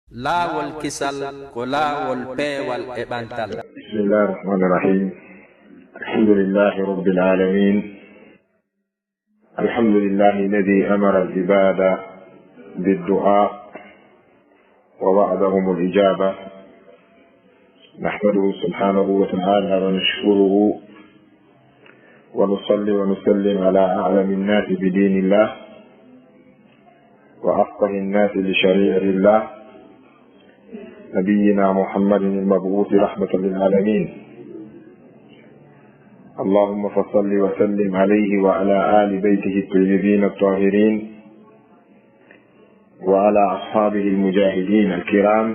laawol kisal ko laawol peewal e ɓantal. Bismillahi rahmani rahim. Alhamdulillahi rabbil alamin. Alhamdulillahi alladhi amara al-ibada bid-du'a wa wa'adahum al-ijaba. Nahmaduhu subhanahu wa ta'ala wa nashkuruhu wa nusalli wa nusallim ala a'lami an-nasi bi dinillah wa afqahi an-nasi li shari'atillah نبينا محمد المبعوث رحمة للعالمين. اللهم فصل وسلم عليه وعلى آل بيته الطيبين الطاهرين وعلى أصحابه المجاهدين الكرام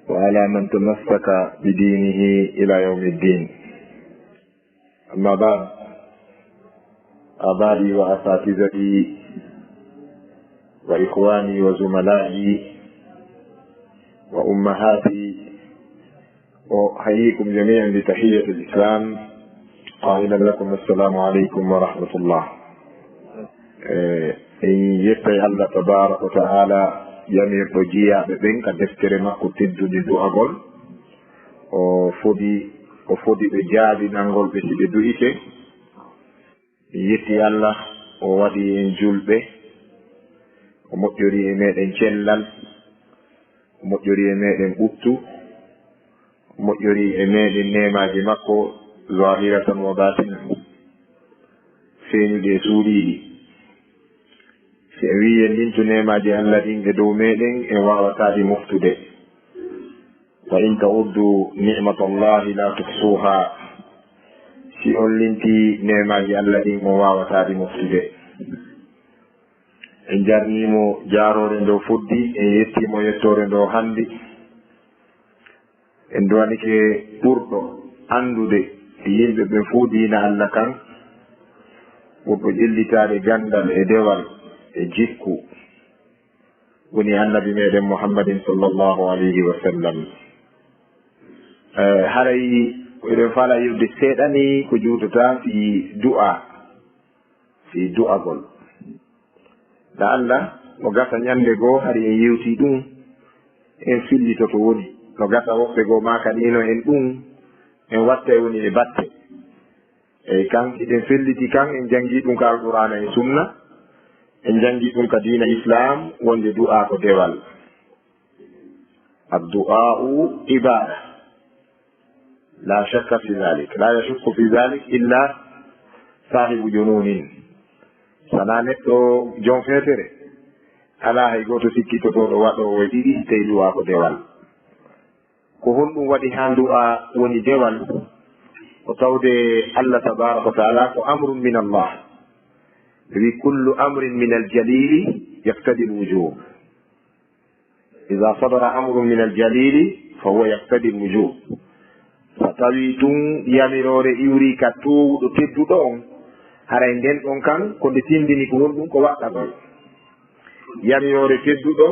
وعلى من تمسك بدينه إلى يوم الدين. أما بعد، آبائي وأساتذتي وإخواني وزملائي وأمهاتي، أحييكم جميعا بتحية الإسلام قائلا لكم السلام عليكم ورحمة الله. يتي الله تبارك وتعالى يمير بجيا ببين كدفتر ما كتد دو أقول وفودي بجابي نانغول بسي بدو إيكي يتي الله وودي ينجول به ومؤجري إمير إنشلال moƴƴori e meɗen ɓuttu, moƴƴori e meɗen nemaji makko zahiratan wa batina, feeñuɗi e suuɗiɗi. si en wi en ɗintu nemaji Allah ɗin e dow meɗen en wawatadi moftude. wa in ta'uddu ni'matallahi la tuhsuha, si on linti nemaji Allah ɗin on wawatadi moftude. en jarnimo jaarore ndo fuddi, en yettimo yettore ndo handi. en duwanike ɓurɗo andude yimɓe ɓe fuu diina Allah kan, ɓurɗo ƴellitade gandal e dewal e jikku, woni annabi meɗen Muhammadin sallallahu alayhi wa sallam. haray eɗen fala yewde seeɗani ko juutata fi du'agol. da Allah no gasa ñande goo hari en yewti ɗum en fillito to woni, no gasa woɓɓe goo makanino en ɗum en watta woni e batte. eyyi kan eɗen felliti kan en jangi ɗum ka alqur'ana e sunna, en jangi ɗum ka diina islam, wonde du'a ko dewal. addu'a'u ibada la shakka fi dhalik, la yashukku fi dhalik illa sahibu jununin. sana neɗɗo jon feetere ala hay goto sikkitotoɗo waɗowo ɗiɗi tawi du'a ko dewal. ko honɗum waɗi ha du'a woni dewal, ko tawde Allah tabaraka wa taala ko amrun min Allah. wi kullu amrin min aljalili yaftadi lwujub. ida sadara amrun min aljalili fa huwa yaftadi lwujub. so tawi tun yamirore iwri ka towɗo tedduɗo on, haray nden ɗon kan ko nde tindini ko honɗum ko waɗɗagol. yamirore tedduɗo,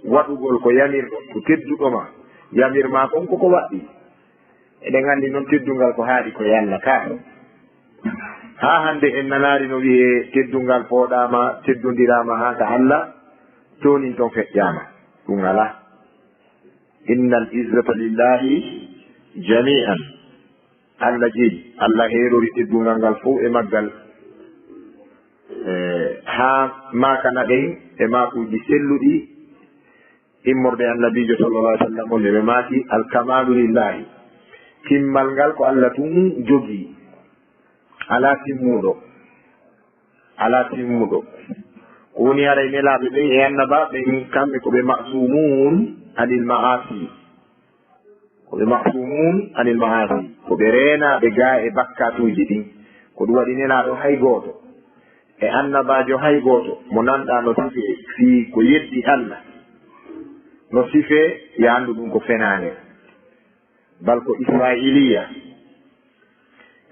waɗugol ko yamirɗo ko tedduɗoma, yamirma kon koko waɗɗi. eɗen andi noon teddungal ko haaɗi ko yalla ka. ha hande en nanari no wiye teddungal pooɗama, teddodirama ha ka Allah, tonin ton feƴƴama. ɗum ala. inna al izzata lillahi jami'an. Allah jeeyi, Allah heerori teddungal ngal fo e maggal. ha makana ɗen e makuji selluɗi immorde annabijo sallallahu alaihi wasallam nde ɓe maaki alkamalu lillahi. timmal ngal ko Allah tun jogi, ala timmuɗo. ko woni haray nelaɓe ɓen e annaba ɓen kamɓe koɓe masumun anil ma'asi, koɓe renaɓe ga e bakkatuji ɗin. ko ɗum waɗi nenaɗo hay goto e annabajo hay goto mo nanɗa no sife fi ko yeddi Allah, no sife ya andu ɗum ko fenane, bal ko israiliya.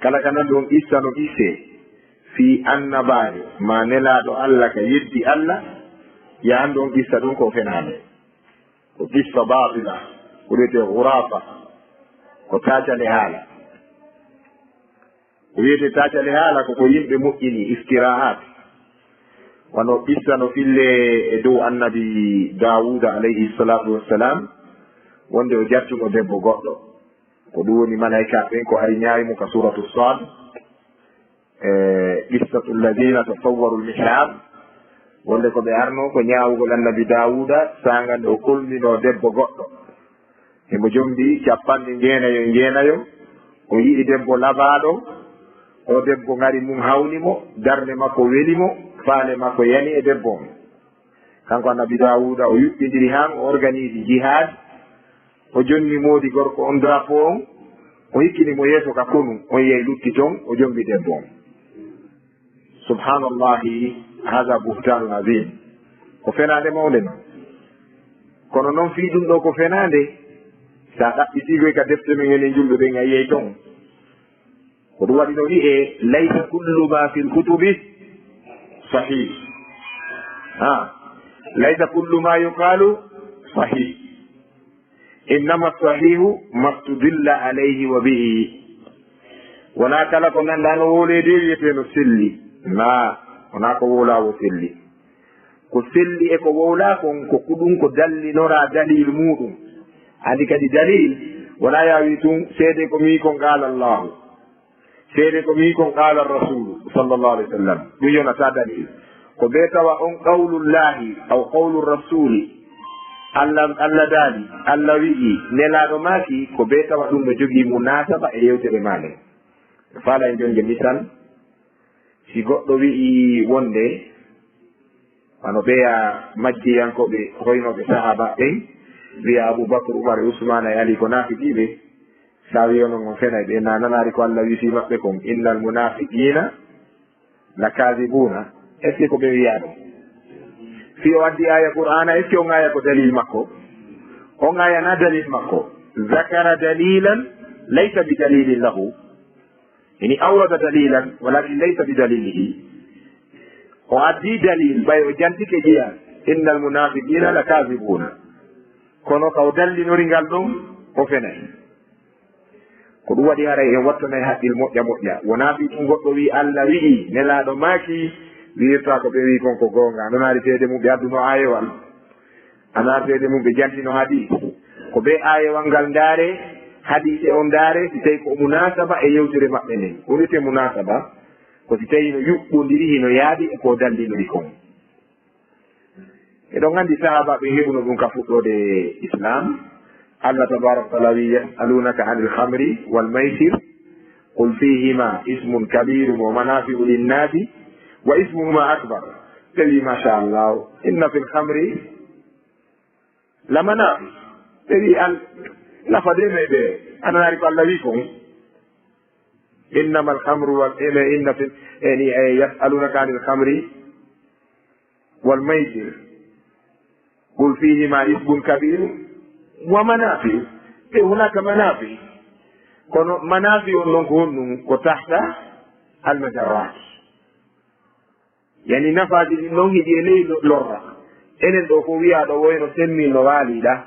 kala ka nan ɗon issa no isse fi annabajo ma nelaɗo Allah ka yeddi Allah, ya andu on issa ɗum ko fenane, ko issa batila, ko wiyete hurafa, ko tacale haala. ko wiyete tacale haala koko yimɓe moƴƴini, istirahat. wano issa no fille e dow annabi Dawuda alayhi salatu wassalam wonde o jattuno debbo goɗɗo ko ɗum woni malaika ɓen ko ay ñaayimo ka suratu Sad qissatu alladina tasawwaru lmihrab wonde ko ɓe arno ko ñaawugol annabi Dawuda sangande o kolnino debbo goɗɗo himo jomdi 90 o yiɗi debbo labaɗo o debbo ngari mum hawnimo darde makko welimo faale makko yani e debbo on kanko annabi Dawuda o yuɓɓidiri han o organise jihad o jonni moodi gorko on drapeau on o hikkinimo yeeso ka konu on yehi lutti toon o jombi debbo on subhanallahi hada buhtanun azim ko fenade mawde no kono noon fii ɗum ɗo ko fenade sa ɗaɓɓitigoy ka defte men enen julɓe ɓen a yiyey toon ko ɗum waɗi no wi'e laysa kullu ma fi lkutubi sahih laysa kullu ma yuqalu sahih innama sahihu mastudilla alayhi wa bihi wona kala ko ganduɗa no wolede wiyeteno selli na wona ko wolawo selli ko selli e ko wowla kon ko ɗum ko dallinora dalil muɗum andi kadi dalil wona yawi tun seede ko mi kon qala llahu seede ko mi kon qala rasulu sallllahu alih w sallam ɗum yonata dalil ko ɓe tawa on qawlullahi aw qawlu rasuli allah daali allah wi'i nelaɗo maki ko ɓe tawa ɗum no jogii munasaba e yewtere maɗen faala en jonge misal si goɗɗo wi'i wonde wano ɓeya majjiyankoɓe hoynoɓe sahaba ɓen wiya aboubacre oumar e ousmane e ali ko nafiqiɓe sa wiyonon on fenay ɓe na nanari ko allah wi fi maɓɓe kon innal munafiqina la kadibuna est ce que ko ɓe wiya ɗum fi o addi aya qur'ana est ce que on aya ko dalil makko on ayana dalil makko zakara dalilan laysa bi dalilin lahu ini awrada dalilan walakin laysa bi dalilihi o addi dalil ɓay o jantike ƴiya innal munafiqina la kadibuna kono kaw dallinori ngal ɗum o fenay ko ɗum waɗi haray en wattanay haqqil moƴƴa moƴƴa wona fi ɗum goɗɗo wi allah wi'i nelaɗo maaki wiirta ko ɓe wi kon ko gonga nanaari feede mum ɓe adduno ayewal anaari feede mum ɓe jantino hadis ko ɓe ayewal ngal ndaare hadise on ndaare si tawi ko munasaba e yewtere maɓɓe nden wonite munasaba ko si tawi no yuɓɓodiri hino yaadi e ko dallinori kon eɗon anndi sahaba ɓe heɓuno ɗum ka fuɗɗode islam allah tabaraka taala wi yasalunaka anil hamri walmaysir qul fihima ismun kabirum wa manafiu linnasi wa ismuhuma akbar ɓe wi machallah inna fi lhamri la manafi ɓe wi nafa de may ɓe ananari ko allah wi kon innama alhamru inna fi yasalunaka anil hamri walmaysir قل فيهما اسم كبير ومنافع هناك منافع منافع نكون تحت المجرات يعني نفع نوهي إليه لورا إن الأخوية دوين سمي نوالي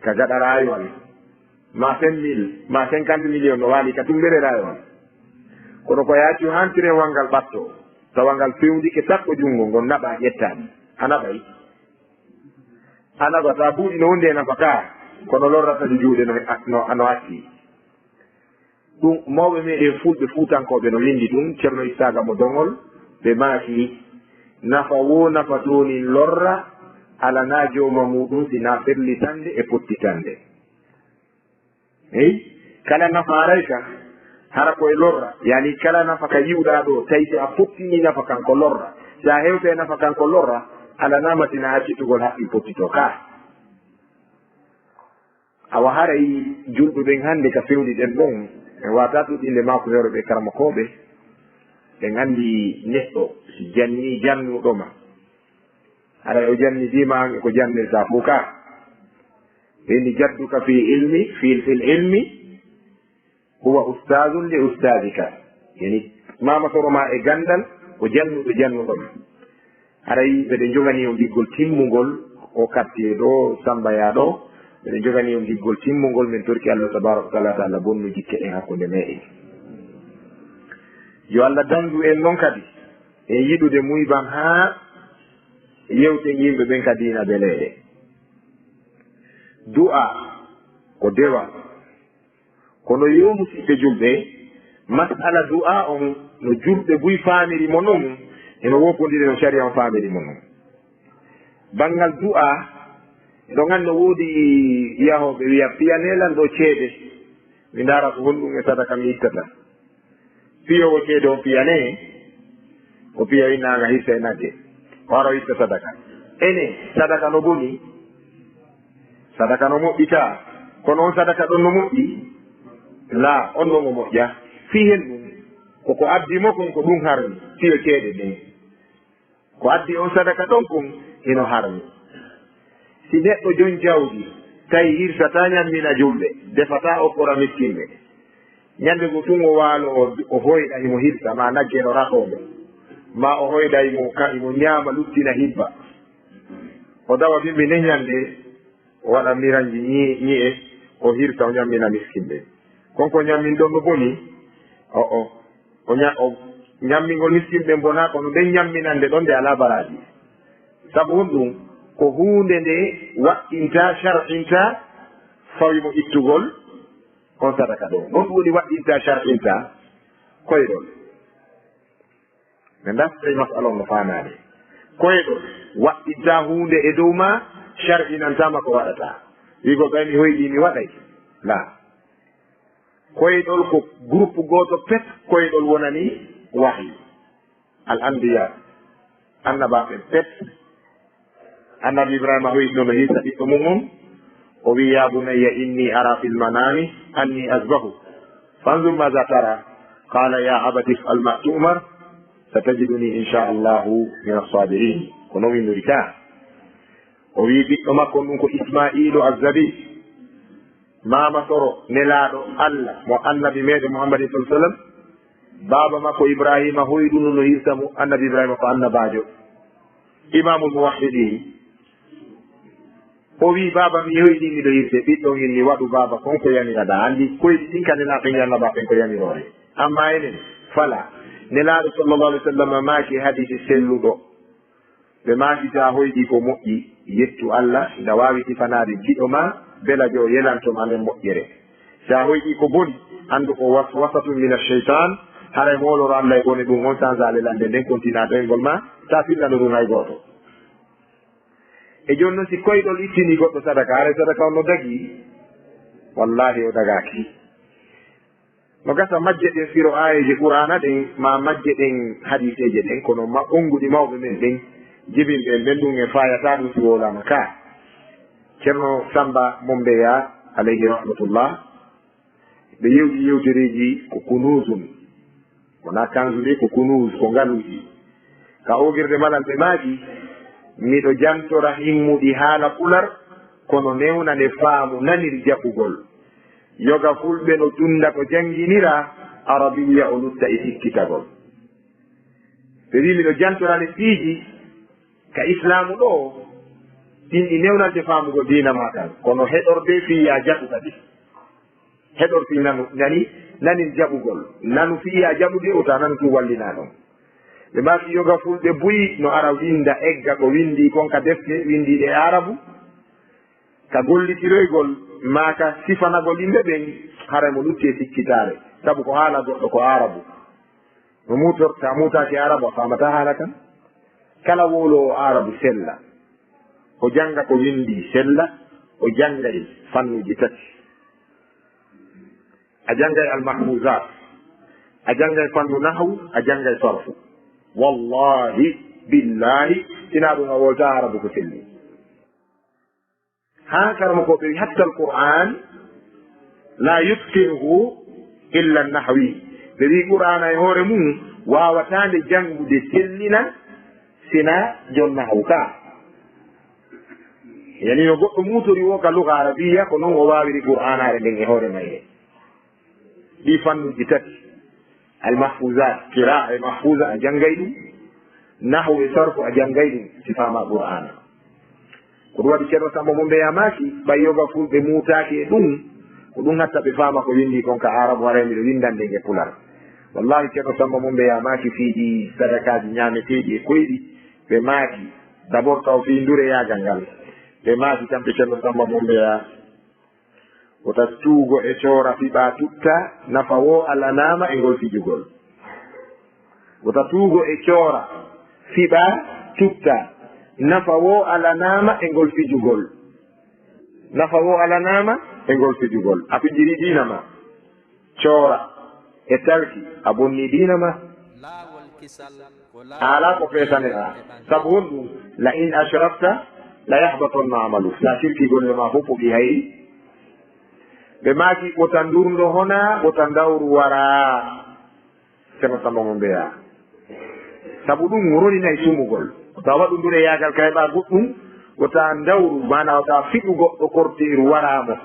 كجد رايوان ما سميل ما 50 مليون نوالي كتنبري رايوان kono ko yaati hantire wangal batto tawangal fewndike takko jungo ngon naɓa ƴettani a naɓay anaga ta buuɗi no hunde nafa ka kono lorratadi juuɗe no hacci ɗum mawɓe meɗen fulɓe fuutankoɓe no windi ɗum ceerno issaga mo dongol ɓe maaki nafa wo nafa toni lorra alana joma muɗum sina ferlitande e pottitande eyi kala nafa aray ka hara koye lorra yani kala nafa ka yiwɗa ɗo tawi si a fottini nafa kanko lorra si a hewte nafa kanko lorra alanamatina haccitugol haqqi pottito ka awa haray julɓe ɓen hannde ka fewɗi ɗen ɗon en wata ɗuɗɗinde mako hewre ɓe karmakoɓe ɓen anndi neɗɗo si janni jannuɗoma haray o janni dima ko jannirta fo ka ɓeni jadduka fi ilmi fil ilmi huwa ustadun li ustadika yani mama soroma e gandal ko jannuɗo jannuɗoma haray ɓeɗe jogani o giggol timmugol o quartier ɗo sambaya ɗo ɓeɗe jogani o giggol timmugol min torki allah tabaraka taala ta allah bonnu jikke ɗen hakkude meɗen yo allah dandu en noon kadi e yiɗude muybam haa yewten yimɓe ɓen ka diina beleeɗe. du'a ko dewa kono yo musidɓe julɓe masala du'a on no julɓe buy faamiri mo noon eno woppodiri no caria on faamiri mo noon. banngal du'a eɗo nganndi no woodi yahooɓe wiya piyanelan ɗo ceeɗe mi ndaara ko honɗum e sadaka mi ittata. piyowo ceede o piyane o piya innaanga hirsa e nagge o ara o itta sadaka. ene sadaka no boni, sadaka no moƴƴita, kono on sadaka ɗon no moƴƴi la on ɗon o moƴƴa. fii hen ɗum koko addimo kon ko ɗum harmi piyo ceeɗe ɗen ko addi on sadaka ɗon kon eno harmi. si neɗɗo jon jawdi tawi hirsata ñammina julɓe defata okkora miskinɓe ñande go tun o waalo o hoyɗa imo hirsa ma naggeno rakoɓe ma o hoyɗa imo ñaama luttina hibba o dawa bimbi ne ñande o waɗa miranji ñi'e o hirsa o ñammina miskinɓe konko ñammin ɗon no boni o ñammingol miskinɓe bona kono ɓen ñamminande ɗon nde ala baraji. sabu on ɗum ko hunde nde waɗɗinta shar'inta fawimo ittugol on sadaka ɗo. ɗon ɗum woni waɗɗinta shar'inta koyɗol. mi daftay masala on no faamaani. koyɗol waɗɗinta hunde e dow ma shar'inantama ko waɗata. wigo ɓay mi hoyɗi mi waɗay la. koyɗol ko groupe gooto pet koyɗol wonani wahi al anbiya annabaɓe pet. annabi ibrahima hoyɗino no hisa ɓiɗɗo mum on o wi ya bunayya inni ara fil manami anni asbahu fanzur maza tara qala ya abati if'al ma tu'mar satajiduni inchallahu min assabirin kono winnori ka. o wi ɓiɗɗo makko ɗum ko ismailu azzabi mama soro nelaaɗo allah mo annabi meɗe muhammadin sa sallam. baaba makko ibrahima hoyɗuno no hirsa mo annabi ibrahima ko annabajo imamul muwahhidin. o wi baba mi hoyɗi miɗo hirse ɓiɗɗo ngel ni waɗu baba konko yamiraɗa andi koyɗi ɗin ka nelaɓe ñallabaɓen ko yamirore amma enen fala. nelaɗo sallllahu alih w sallam maaki hadisi selluɗo ɓe maakita hoyɗi ko moƴƴi yettu allah nda wawi tifanade jiɗo ma bela jo yelantoma nden moƴƴere. sa hoyɗi ko boni andu ko wasatu min alcheytan haray moloro allah e bone ɗum on sans alelande nden continua ɗoygol ma ta fillano ɗum hay goto. e joni noon si koyɗol ittini goɗɗo sadaka haray sadaka on no dagi wallahi o dagaki. no gasa majje ɗen firo ayeje qur'ana ɗen ma majje ɗen hadiseje ɗen kono ma ɓonguɗi mawɓe men ɗen jibinɓe ɓen ɗum e fayata ɗum si wolama ka. ceerno samba mombeya alayhi rahmatullah ɓe yewti yewtereji ko kunusum wona kansude ko kunus ko ngaluji ka ogirde malal ɓe maaki miɗo jantora himmuɗi haala pular kono newna nde faamu nanir jaɓugol yoga fulɓe no tunda ko janginira arabiya o lutta e sikkitagol. ɓe wi miɗo jantora nde piiji ka islamu ɗo ɗin ɗi newnante faamugo diina maɗal kono heɗorde fiya jaɓu kadi heɗor fi nanu nani nanir jaɓugol nanu fiya jaɓude o ta nanu tum wallina ɗon. ɓe mbaki yoga fulɓe buyi no ara winda egga ko windi kon ka defte windiɗe e arabu ka gollitiroygol ma ka sifanagol yimɓe ɓen haray mo lutti e sikkitare saabu ko haala goɗɗo ko arabu no mutorta mutaki arabu a famata haala kan. kala wolo o arabu sella o janga ko windi sella o jangay fannuji tati a jangay almahfusat a jangay fannu nahwu a jangay sarfu. wallahi billahi ina ɗum a wolta arabu ko selli ha karama ko ɓe hatta alquran la yutqinuhu illa annahwi ɓe wi qur'ana e hoore mum wawatande jangude sellina sina jon nahwu ka. yani no goɗɗo mutori wo ka luga arabiya ko noon o wawiri qur'anare nden e hoore mayre. ɗi fannuji tati almahfusat qira e mahfusa a janggay ɗum nahwu e sarfu a janggay ɗum si fama qur'ana. ko ɗum waɗi ceerno samba mo mbeyamaki ɓay yoga fulɓe mutaki e ɗum ko ɗum hatta ɓe fama ko windi kon ka arabu haray miɗo windande nge pular wallahi ceerno Samba mum ɓe yamaki fiiɗi sadakaji ñameteɗi e koyɗi ɓe maaki d' abord taw fi ndure yagal ngal ɓe maaki kamɓe ceerno Samba mum ɓe ya wota tuugo e coora fiɓa tutta nafa wo alanama e ngol fijugol wota tuugo e coora fiɓa tutta nafa wo alanama e ngol fijugol nafa wo alanama e ngol fijugol a fijiri dinama coora e tarki a bonni dinama ala ko feesanea sabu won ɗum la in ashrakta la yahbatonno amalu sa sirki golle ma fof o ɓi hayri ɓe maaki ɓota ndurdo hona ɓota dawru wara ceerno Samba mo mbeya sabu ɗum roninayi sumugol ta waɗu ndure yagal kayɓa goɗɗum wota dawru mana wota fiɗu goɗɗo korteru waramo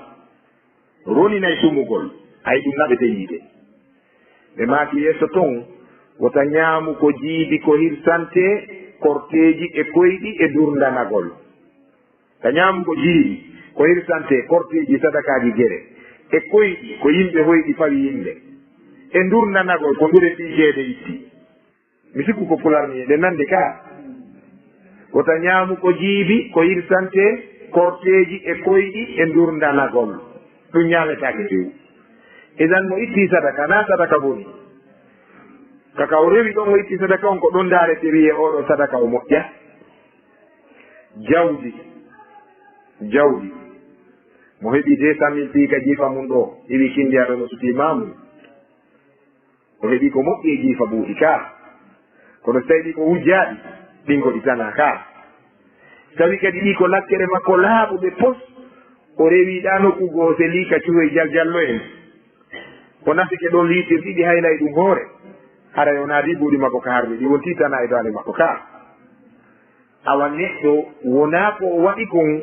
roninayi sumugol ay ɗum naɓete yiide ɓe maaki yesso toon wota ñaamu ko jiibi ko hirsante korteji e koyɗi e durdanagol ta ñaamu ko jiibi ko hirsante korteji sadakaji guere e koyɗi ko yimɓe hoyɗi fawi yimɓe e durdanagol ko ndure fijeede itti mi sikku ko pularni ɗe nande ka wota ñaamu ko jiibi ko hirsante korteji e koyɗi e durdanagol ɗum ñaametake few idan mo itti sadaka na sadaka boni kaka o rewi ɗon o itti sadaka on ko ɗon darete wiye oɗo sadaka o moƴƴa jawdi mo heɓi 200 000 piika jiifa mum ɗo iwi kindiyaɗo no suti mamum o heɓi ko moƴƴi e jiifa ɓuuɗi ka kono so tawi ɗi ko wujjaɗi ɗin ko ɗi tana ka tawi kadi ɗi ko lakkere makko laaɓuɓe pos o rewiɗa nokkugo se liika cuhoy jaljallo en ko nafike ɗon liitir ɗiɗi haylay ɗum hoore hara yo naadi buuɗi makko ka harmi ɗi won titana e dande makko ka awa neɗɗo wona ko o waɗi kon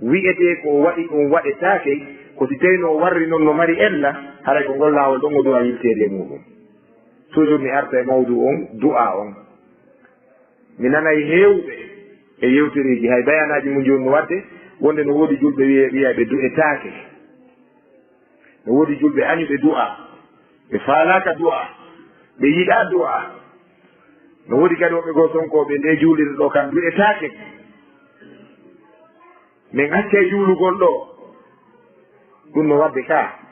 wi'ete ko o waɗi on waɗetake ko si tawi no o warri noon no mari ella haray ko ngol laawol ɗon o duwa yiltede e muɗum toujours mi arta e mawdu on du'a on mi nanay heewɓe e yewtereji hay bayanaji mum joni no wadde wonde no woodi julɓe wiyaɓe du'etake no woodi julɓe añuɓe du'a ɓe faalaka du'a ɓe yiɗa du'a no woodi kadi woɓe goo sonkoɓe nde juulirde ɗo kam du'etake min acca juulugol ɗo ɗum no wadde ka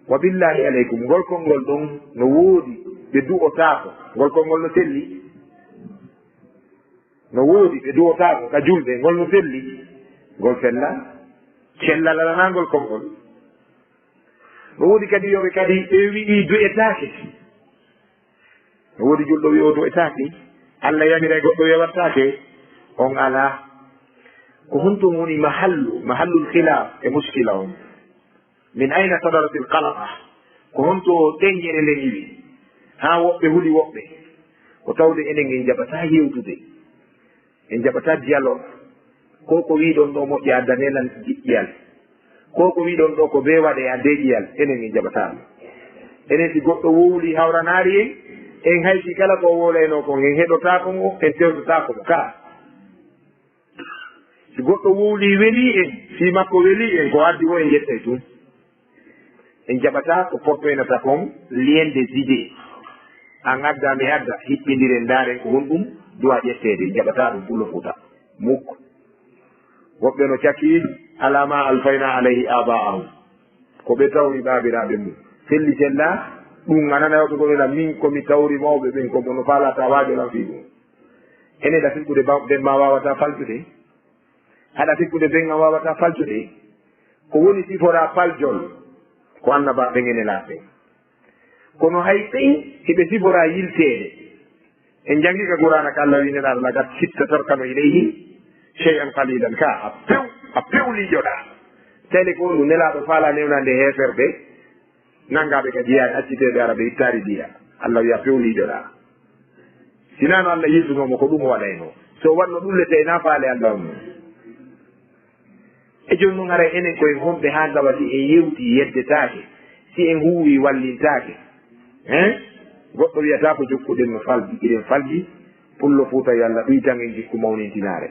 wa billahi aleykum ngol konngol ɗon no woodi ɓe du'otako ngol konngol no selli no woodi ɓe du'otako ka julɓe ngol no selli ngol fella cellal alanangol konngol no woodi kadi yoɓe kadi ɓe wi'i du'etake no woodi julɗo wi o du'etake Allah yamira goɗɗo yewattake on ala ko honton woni mahallul khilaf e muskila on min ayna sadarat al qalqa ko honto ɗengere nden iwi ha woɓɓe huuli woɓɓe ko tawde enen en jaɓata yewtude en jaɓata dialogue ko ko wiɗon ɗo moƴƴi addanelan jiƴƴiyal ko ko wiɗon ɗo ko be waɗe a deƴiyal enen en jaɓata ɗum enen si goɗɗo wowli hawranari en haysi kala ko woleno kon en heɗotako mo en tewtotako mo ka si goɗɗo wowli weeli en fi makko weeli en ko addi o en jettay tun en jaɓata ko portoynata kon lien des idées an adda mi adda hiɓɓidiren daren ko won ɗum duwa ƴettede jaɓata ɗum ɓulo fuuta mukko woɓɓe no cakki alama alfayna alayhi aba'ahum ko ɓe tawri babiraɓe mum selli sella ɗum ananayoɓe gonena min komi tawri mawɓe ɓen ko no falata wajolan fi ɗum ene ɗa fikkude ɓen ma wawata faltude haɗa fikkude ɓen a wawata faltude ko woni sifora faljol ko annaba ɓen ene laaɓe kono hay ɓen hiɓe sifora yiltede en jangi ka qur'ana ka Allah wineɗa lagat sitta tarkano ilayhi shay'an qalilan ka a pewlijoɗa tele ko ɗum nelaɗo faala newnande heferɓe nangaɓe ka jiyaɗe acciteɓe ara ɓe ittari diya Allah wiya pewlijoɗa sinano Allah yiltunomo ko ɗum waɗayno so wanno ɗullete na faale Allah mum e joni noon ara enen koye homɓe ha gawa si en yewti yeddetake si en huwi wallintake goɗɗo wiyata ko jokkuɗen no falji iɗen falji pullo fuuta yo Allah ɗuytan en jikku mawnintinare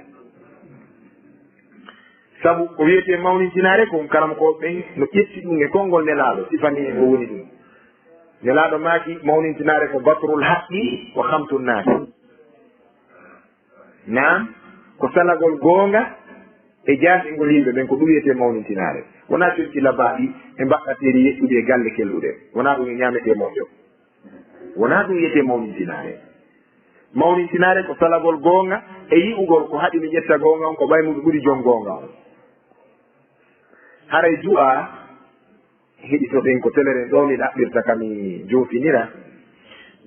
sabu ko wiyete mawnintinare ko karam ko ɓen no ƴetti ɗum e konngol nelaɗo sifani en o woni ɗum nelaɗo maaki mawnintinare ko batrul haqqi wa hamtu nnaasi nam ko salagol goonga e jaasingol yimɓe ɓen ko ɗum wiyete mawnintinare wona curki labaaɗi e mbaɗɗateri yeɗɗude e galle kelluɗe wona ɗum e ñamete moƴƴo wona ɗum wiyete mawnintinare mawnintinare ko salagol goonga e yi'ugol ko haɗi mi ƴetta goonga on ko ɓaymuɗo ɓuri jon goonga on haray du'a heɗitoɗen ko teleren ɗo mi ɗaɓɓirta kami joofinira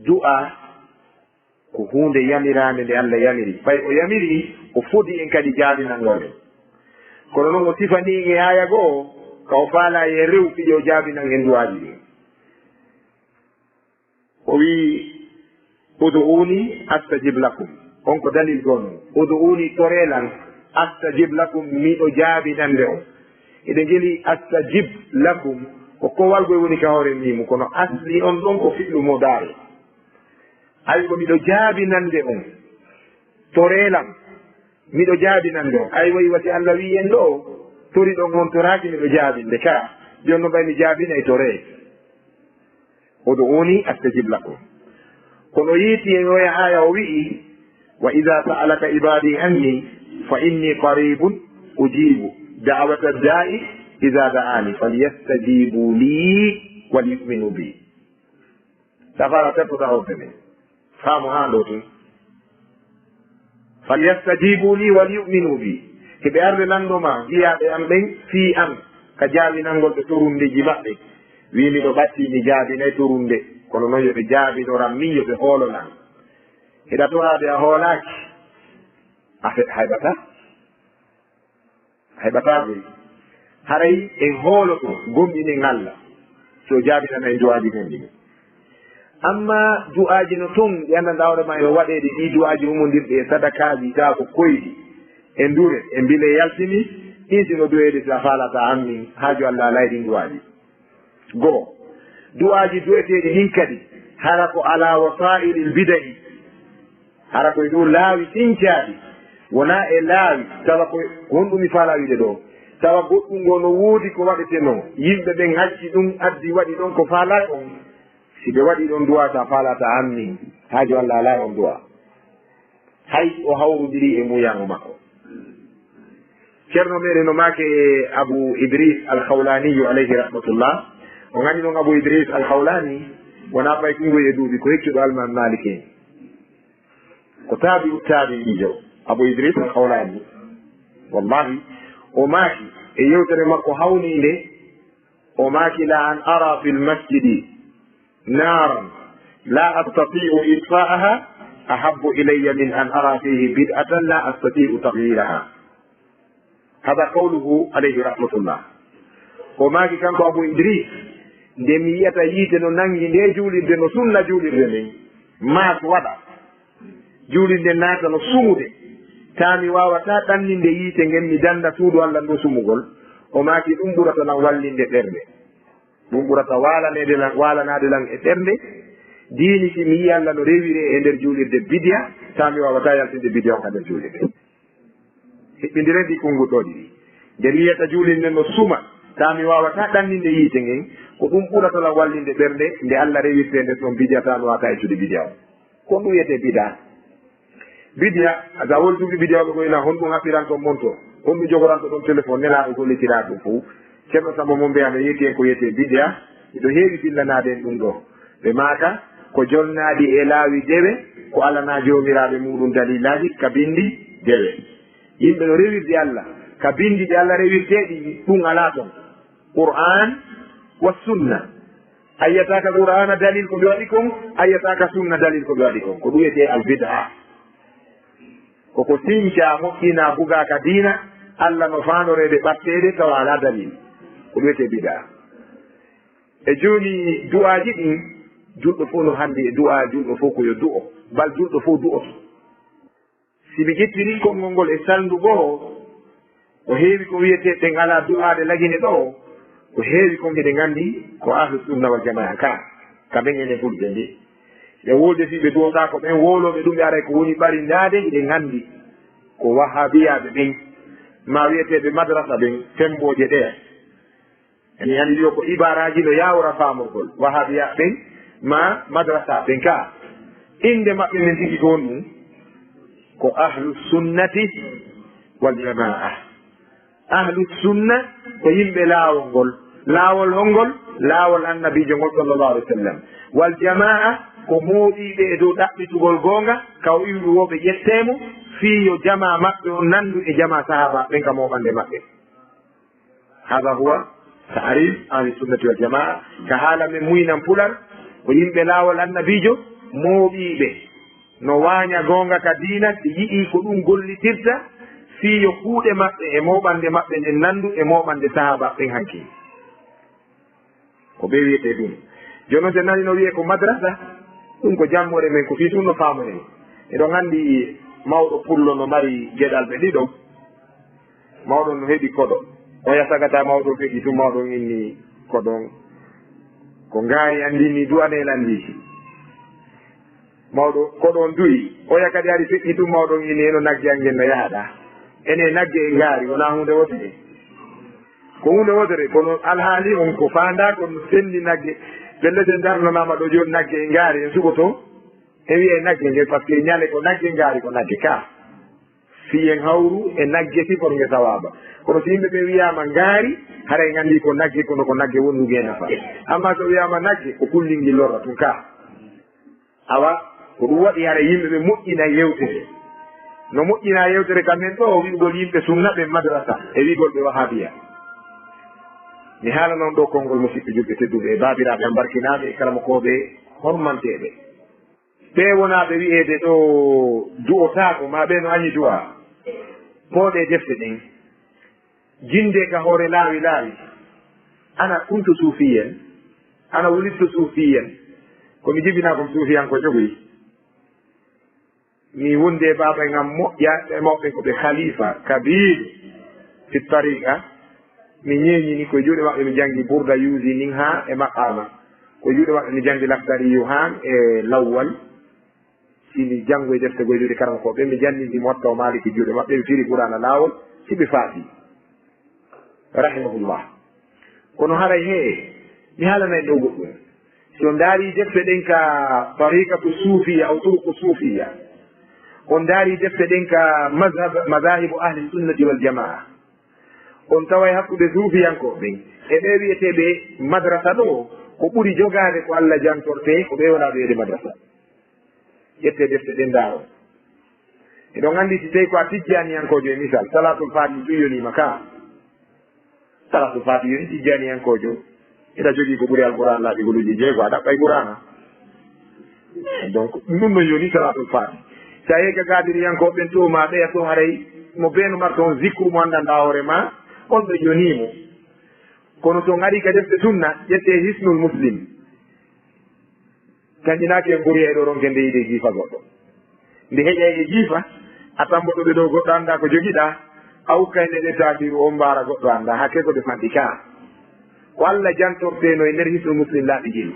du'a ko hunde yamirande nde Allah yamiri ɓay o yamiri o foti en kadi jaabinangoɓe kono noon o sifani e aya goo ka o faala e rew fiƴo jaabinan en du'aji ɗin o wi udu'uni astajib lakum on ko dalil gonno udu'uni torelan astajib lakum miɗo jaabinande on eɗen jeli astajib lakum ko kowalgoy woni ka hoore mimu kono asli on ɗon ko fiɗɗu mo daare ay ko miɗo jaabinande on torelan miɗo jaabinande on ay wayi wati Allah wi en ɗo tori ɗon on toraki miɗo jaabinde ka jonno ɓay mi jaabina e tore udu'uni astajib lakum kono yiiti e oya aya o wi'i wa ida sa'alaka ibadi anni fa inni qaribun ujibu da'wata da'i ida da'ani falyastajibu li walyuminu bi safara tepputa hoɓɓe men faamu ha ɗo tun falyastajibu li walyuminu bi heɓe arde nanndoma jiyaɓe am ɓen fii an ka jaabinangol ɓe torundeji maɓɓe wi miɗo ɓatti mi jaabinay torunde kono noon yoɓe jaabinoran min yoɓe hoolonan heɗa torade a hoolaki a heɓata ɓoy haray en hooloto gomɗinen Allah so jaabinana en du'aji men ɗin amma du'aji no ton ɗi anndanɗa hoorema yo waɗede ɗi du'aji umodirɗi e sadakaji ta ko koyɗi e ndure e mbile yaltini ɗin sino du'ede sa falata anmin haaju Allah layɗin du'aji goo du'aji du'eteɗi ɗin kadi hara ko ala wasailil bida'i hara koye dow laawi sincaaɗi wona e laawi tawa ko honɗumi faala wiide ɗo tawa goɗɗum ngo no woodi ko waɗeteno yimɓe ɓen hacci ɗum addi waɗi ɗon ko faala on si ɓe waɗi ɗon duwa ta faalata anni haaju Allah ala on duwa hay o hawrodiri e muyango makko ceerno meɗen no maake e abou idris alhawlaniyu alayhi rahmatullah o gandi noon abou idris alhawlani wona ɓay kungoy e duuɓi ko heccuɗo alman malik en ko taabi uttaade miijo abou idris alhawlani wallahi o maaki e yewtere makko hawninde o maaki la an ara fi lmasjidi naran la astatiu itfa'aha ahabbu ilayya min an ara fihi bid'atan la astatiu tagyiraha hada qawluhu alayhi rahmatullah o maaki kanko abou idris nde mi yiyata yiite no nangi nde juulirde no sunna juulirde nden maas waɗa juulirde naata no sumude ta mi wawata ɗanninde yiite ngen mi danda suudu Allah ndo sumugol o maaki ɗum ɓurata nan wallinde ɓernde ɗum ɓurata walanade lan e ɓernde diini si mi yi Allah no rewire e nder juulirde bidiya ta mi wawata yaltinde bidiya o ka nder juulirde heɓɓindirendi konnguɗɗoɗi ɗi nde mi yiyata juulirde no suma ta mi wawata ɗanninde yiite ngen ko ɗum ɓurata lan wallinde ɓernde nde Allah rewirte nde toon bidiya ta mi wawata eccude bidiya o ko ɗum wiyete bida bidiya sa wolduɓe bidiyaɓe koyna honɗum haɓɓiran toon monto honɗum jogoranto ɗon téléphone nelaɗo gollitira ɗum fo ceerno samba mo mbiyano yeeti en ko wiyete bidiya iɗo heewi fillanade en ɗum ɗo ɓe maaka ko jolnaɗi e laawi dewe ko alana jomiraɓe muɗum dalilaji ka bindi dewe yimɓe no rewirde Allah ka bindi ɗe Allah rewirteɗi ɗum ala toon qur'an wa sunna ayyataka qur'ana dalil ko ɓe waɗi kon ayyataka sunna dalil ko ɓe waɗi kon ko ɗum wiyete al bid'a koko sinca moƴƴina bugaka diina Allah no fanorede ɓattede tawa ala dalil ko wiyete bida e joni du'aji ɗin julɗo fof no handi e du'a julɗo fof koyo du'o bal julɗo fof du'oto si mi ƴettiri konngol ngol e salndu goo ko heewi ko wiyete ɗen ala du'ade lagine ɗo ko heewi ko mbiɗe gandi ko ahlu sunna wal jamaa ka kamen ene fulɓe ndi ɓe wolde si ɓe duwota ko ɓen woloɓe ɗum ɓe aray ko woni ɓarindade ɗe gandi ko wahabiyaɓe ɓen ma wiyeteɓe madrasa ɓen femboje ɗe ene andi ɗo ko ibaraji no yawra famorgol wahabiya ɓen ma madrasa ɓen ka inde maɓɓe men tigi toon ɗum ko ahlu sunnati wal jamaa. ahlu sunna ko yimɓe laawol ngol, laawol hongol laawol annabijo ngol sallallahu alaihi wa sallam. wal jamaa ko mooɗiɓe e dow ɗaɓɓitugol goonga kaw iwɗu woɓe ƴettemo fii yo jama maɓɓe o nandu e jama sahaba ɓen ka moɓande maɓɓe. hada huwa ta'rif ahli sunnati wal jamaa. ka haala men muynan pular ko yimɓe laawol annabijo mooɓiɓe no waaña goonga ka diina ɓe yiɗi ko ɗum gollitirta fii yo kuuɗe maɓɓe e moɓande maɓɓe nden nandu e moɓande sahaba ɓen hanki ko ɓe wiyete ɗum. joni noon so nani no wiye ko madrasa ɗum ko jammore men ko fii ɗum no faamunen. eɗon anndi mawɗo pullo no mari geɗal ɓe ɗiɗo, mawɗon no heɓi koɗo o yasagata mawɗo feƴƴi tum mawɗon inni koɗon ko ngaari anndini duwanel anndi mawɗo koɗon duyi oya kadi ari feƴƴi tum mawɗon inni eno nagge angen no yahɗa ene nagge e ngaari wona hunde wotere ko hunde wotere kono alhaali on ko faanda kono senndi nagge pelle sen darnanama ɗo joni nagge e ngaari en suɓoto e wiye nagge nge par ce que ñale ko nagge ngaari ko nagge ka fiyen hawru e nagge si por ngesa waaba. kono so yimɓe ɓe wiyama ngaari haray nganndi ko nagge kono ko nagge wonnuge nafa. amma so wiyama nagge ko kullinggi lorra tun ka awa ko ɗum waɗi hara yimɓe ɓe moƴƴina yewtere no moƴƴina yewtere kamen ɗo wi'ugol yimɓe sunna ɓe madrasa e wi'gol ɓe wahabiya. mi haala noon ɗo konngol musidɓe julɓe tedduɓe e baabiraaɓe ambarkinaaɓe e karamokoɓe hormanteɓe ɓe wonaɓe wi'eede ɗo du'otaako ma ɓe no añi du'a pooɗe defte ɗen jinde ka hoore laawi laawi ana kuntu suufiyen ana wulittu suufiyen komi jibinaa kom suufiyan ko jogoyi mi wonde baaba ngam moƴƴa e mawɓe ko ɓe khalifa kabir fi tariqa mi ñeeñini koye juuɗe maɓɓe mi janngi bourda yuusi nin ha e maqama koye juuɗe maɓɓe mi janngi laftariyu han e lawwal simi janngo e defte goye juuɗe karankoɓe mi janndindi motta o maliki juuɗe maɓɓe mi firi qur'ana laawol siɓe faati rahimahullah. kono haray he mi haalanayi ɗo goɗɗum so ndaari defte ɗen ka tariqatu suufiya aw turku suufiya on daari defte ɗen ka madahibu ahli sunnati wal jamaa on taway hakkude suufiyankoɓe e ɓe wiyeteɓe madrasa ɗo ko ɓuri jogaade ko Allah jantorte ko ɓe wona ɓeyde madrasa. ƴette defte ɗen daaro eɗon anndi si tawi ko a tijjaniyankojo e misal salatul fati tuyonima ka salatul fati yoni tijjaniyankojo eɗa jogii ko ɓuri alqouran laaɓigoluji jeego a ɗaɓɓay qur'ana donc ɗum no yoni salatul fati. sa yehi ka gadiriyankoɓe ɓen to ma ɓeya to haray mo beeno mar toon zicre mo anndanɗa hoore ma on ɓe jonimo. kono to ari ka defte sunna ƴette hisnul muslim kañƴinaaki en ɓuri e ɗo ronke nde yiide jiifa goɗɗo nde heƴa e jiifa a tamboɗo ɓe ɗo goɗɗo annda ko jogiɗa a ukkayne ɗetadiru o mbaara goɗɗo annda hakke ko defanɗi ka ko Allah jantorteno e nder hisnul muslim laaɓi jeni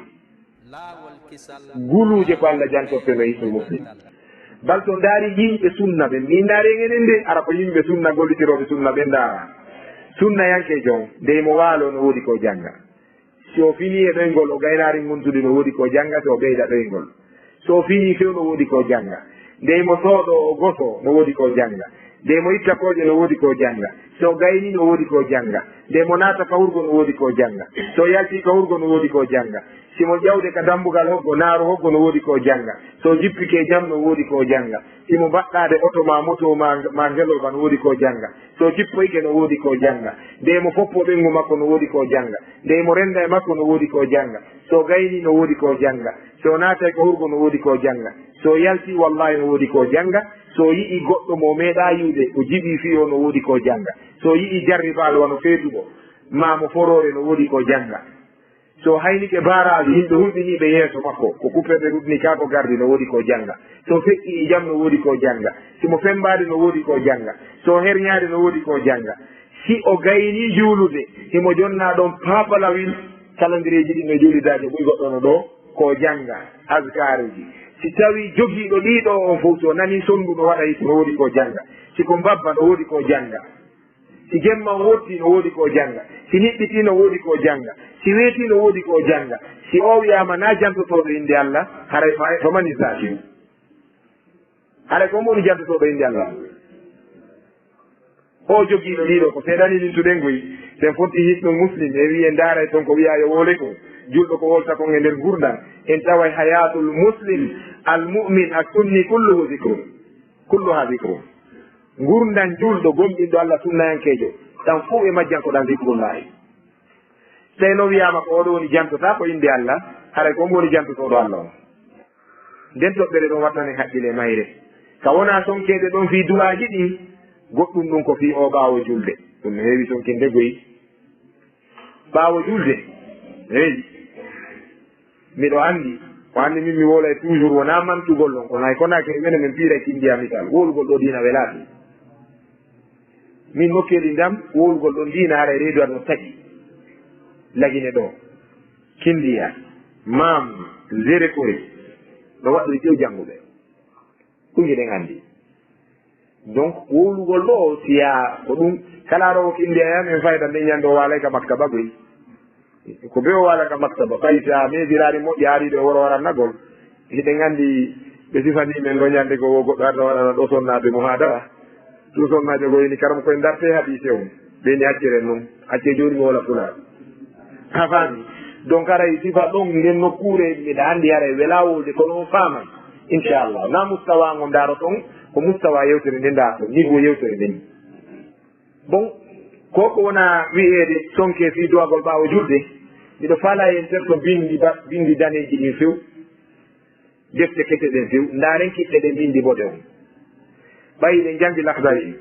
guluuje ko Allah jantorteno e hisnul muslim. bal to ndaari yimɓe sunna ɓen mi ndaari enen nde ara ko yimɓe sunna gollitiroɓe sunna ɓe ndaara sunna yanke jon ndey mo waalo no woodi ko jannga so fini e ɗoyngol o gaynaari gontude no woodi ko jannga so ɓeyda ɗoyngol so fini few no woodi ko jannga ndey mo sooɗo o goso no woodi ko jannga nde mo itta kooƴe no woodi ko jannga so gayni no woodi ko jannga nde mo naata kawurgo no woodi ko jannga so yalti kawurgo no woodi ko jannga simo ƴawde ka dambugal hoggo naaru hoggo no woodi ko jannga so jippike jam no woodi ko jannga simo mbaɗɗade auto ma moto ma ngeloba no woodi ko jannga so jippoyke no woodi ko jannga nde mo foppo ɓengu makko no woodi ko jannga nde mo renda e makko no woodi ko jannga so gayni no woodi ko jannga so naatay ko hurgo no woodi ko jannga so yalti wallahi no woodi ko jannga so yiɗi goɗɗo mo meeɗa yiwde ko jiɓi fiyo no woodi ko jannga so yiɗi jarribaɗo wano feetuɗo ma mo forore no woodi ko jannga so haynike baaraji yimɓe hulɓiniɓe yeeso makko ko kupperɓe ɗuɗni ka ko gardi no woodi ko jannga so feƴƴi e jam no woodi ko jannga simo fembade no woodi ko jannga so herñade no woodi ko jannga si o gayni juulude himo jonna ɗon paapalawil caladireji ɗi no juulidaji ɓuy goɗɗono ɗo ko jannga askareji si tawi jogiiɗo ɗiɗo on fof so nani sonndu no waɗa hit no woodi ko jannga siko mbabba no woodi ko jannga si gemman wotti no woodi ko jannga si niɓɓiti no woodi ko jannga si weeti no woodi ko jannga si o wiyama na jantotoɗo inde allah haray famani zakiru haray ko moni jantotoɗo inde allah o jogiiɗo ɗiɗo ko seeɗani lintuɗen goyi sen fonti hiɗɗo muslim e wiye ndaaray toon ko wiya yo wole ko julɗo ko wolta kon e nder gurdam en taway hayatul muslim al mumin a sunni kulluha dicrum gurdan julɗo gomɗinɗo allah sunnayankejo ɗan fo e majjankoɗan dicrullahi tawi no wiyama ko oɗo woni jantota ko inde allah haray ko woni jantotoɗo allah o nden toɓɓere ɗon wattane haqqille mayre ka wona sonkede ɗon fi duwaji ɗi goɗɗum ɗum ko fi o ɓaawo julde ɗum no heewi sonkinde goyi ɓaawo julde heewi miɗo anndi o anndi min mi wolay toujours wona mantugol ɗon kono hay konake mene min piira kindiyamital wolugol ɗo diina welaati min hokkeɗi ndam wolugol ɗon diina haɗa reedu aɗo taƴi lagine ɗo kindiya mam zere koye ɗo waɗɗo ƴew jannguɓe ɗum giɗen anndi donc wowlugol ɗo siya ko ɗum kala ɗo ko inde yam en fayda nde ñande o waalay ka maktaba goy ko be o waala ka maktaba ɓay si a mesirani moƴƴi haariɗo e woro warannagol hiɗen anndi ɓe sifani men ɗo ñande ko goɗɗo arta waɗana ɗo sonnade mo haadara ɗum sonnaje goyni karam koye darte haɗi sew ɓeni acciren noon acce joni mi wola fulaa a faami donc aray sifa ɗon nden nokkure mbiɗa anndi haray welawolde kono faamay inchallah na mustawa ngo ndaaro ton ko mustawa yewtere nde ndaar ton niveau yewtere nden bon koko wona wiyeede sonke fi duwagol ɓaawo julde miɗo faala hen terto bindi daneji ɗin few defte kete ɗen few ndaaren kiɗɗe ɗe bindi boɗe on ɓayi ɗen jangi lakdari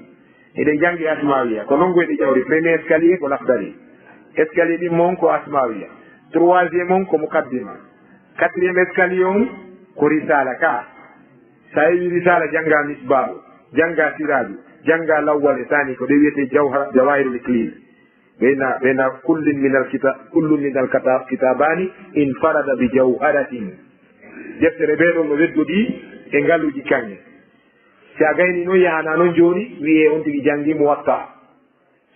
eɗen jangi asmawiya ko noon goyɗe ƴawri premier escalier ko lakdari escalier ɗin moon ko asmawiya troisiéme on ko mukaddima quatriéme escalier on ko risala ka sa yewi risala jangga misbahu jangga siraju jangga lawwal e sani ko ɗe wiyete jawahirul éclise ɓeyna kullun min al kitabani in farada bi jawharatin deftere ɓeɗon no wedduɗi e ngaluji kanŋe si a gayni noon yahana noon joni wiye on tigi jangi muwatta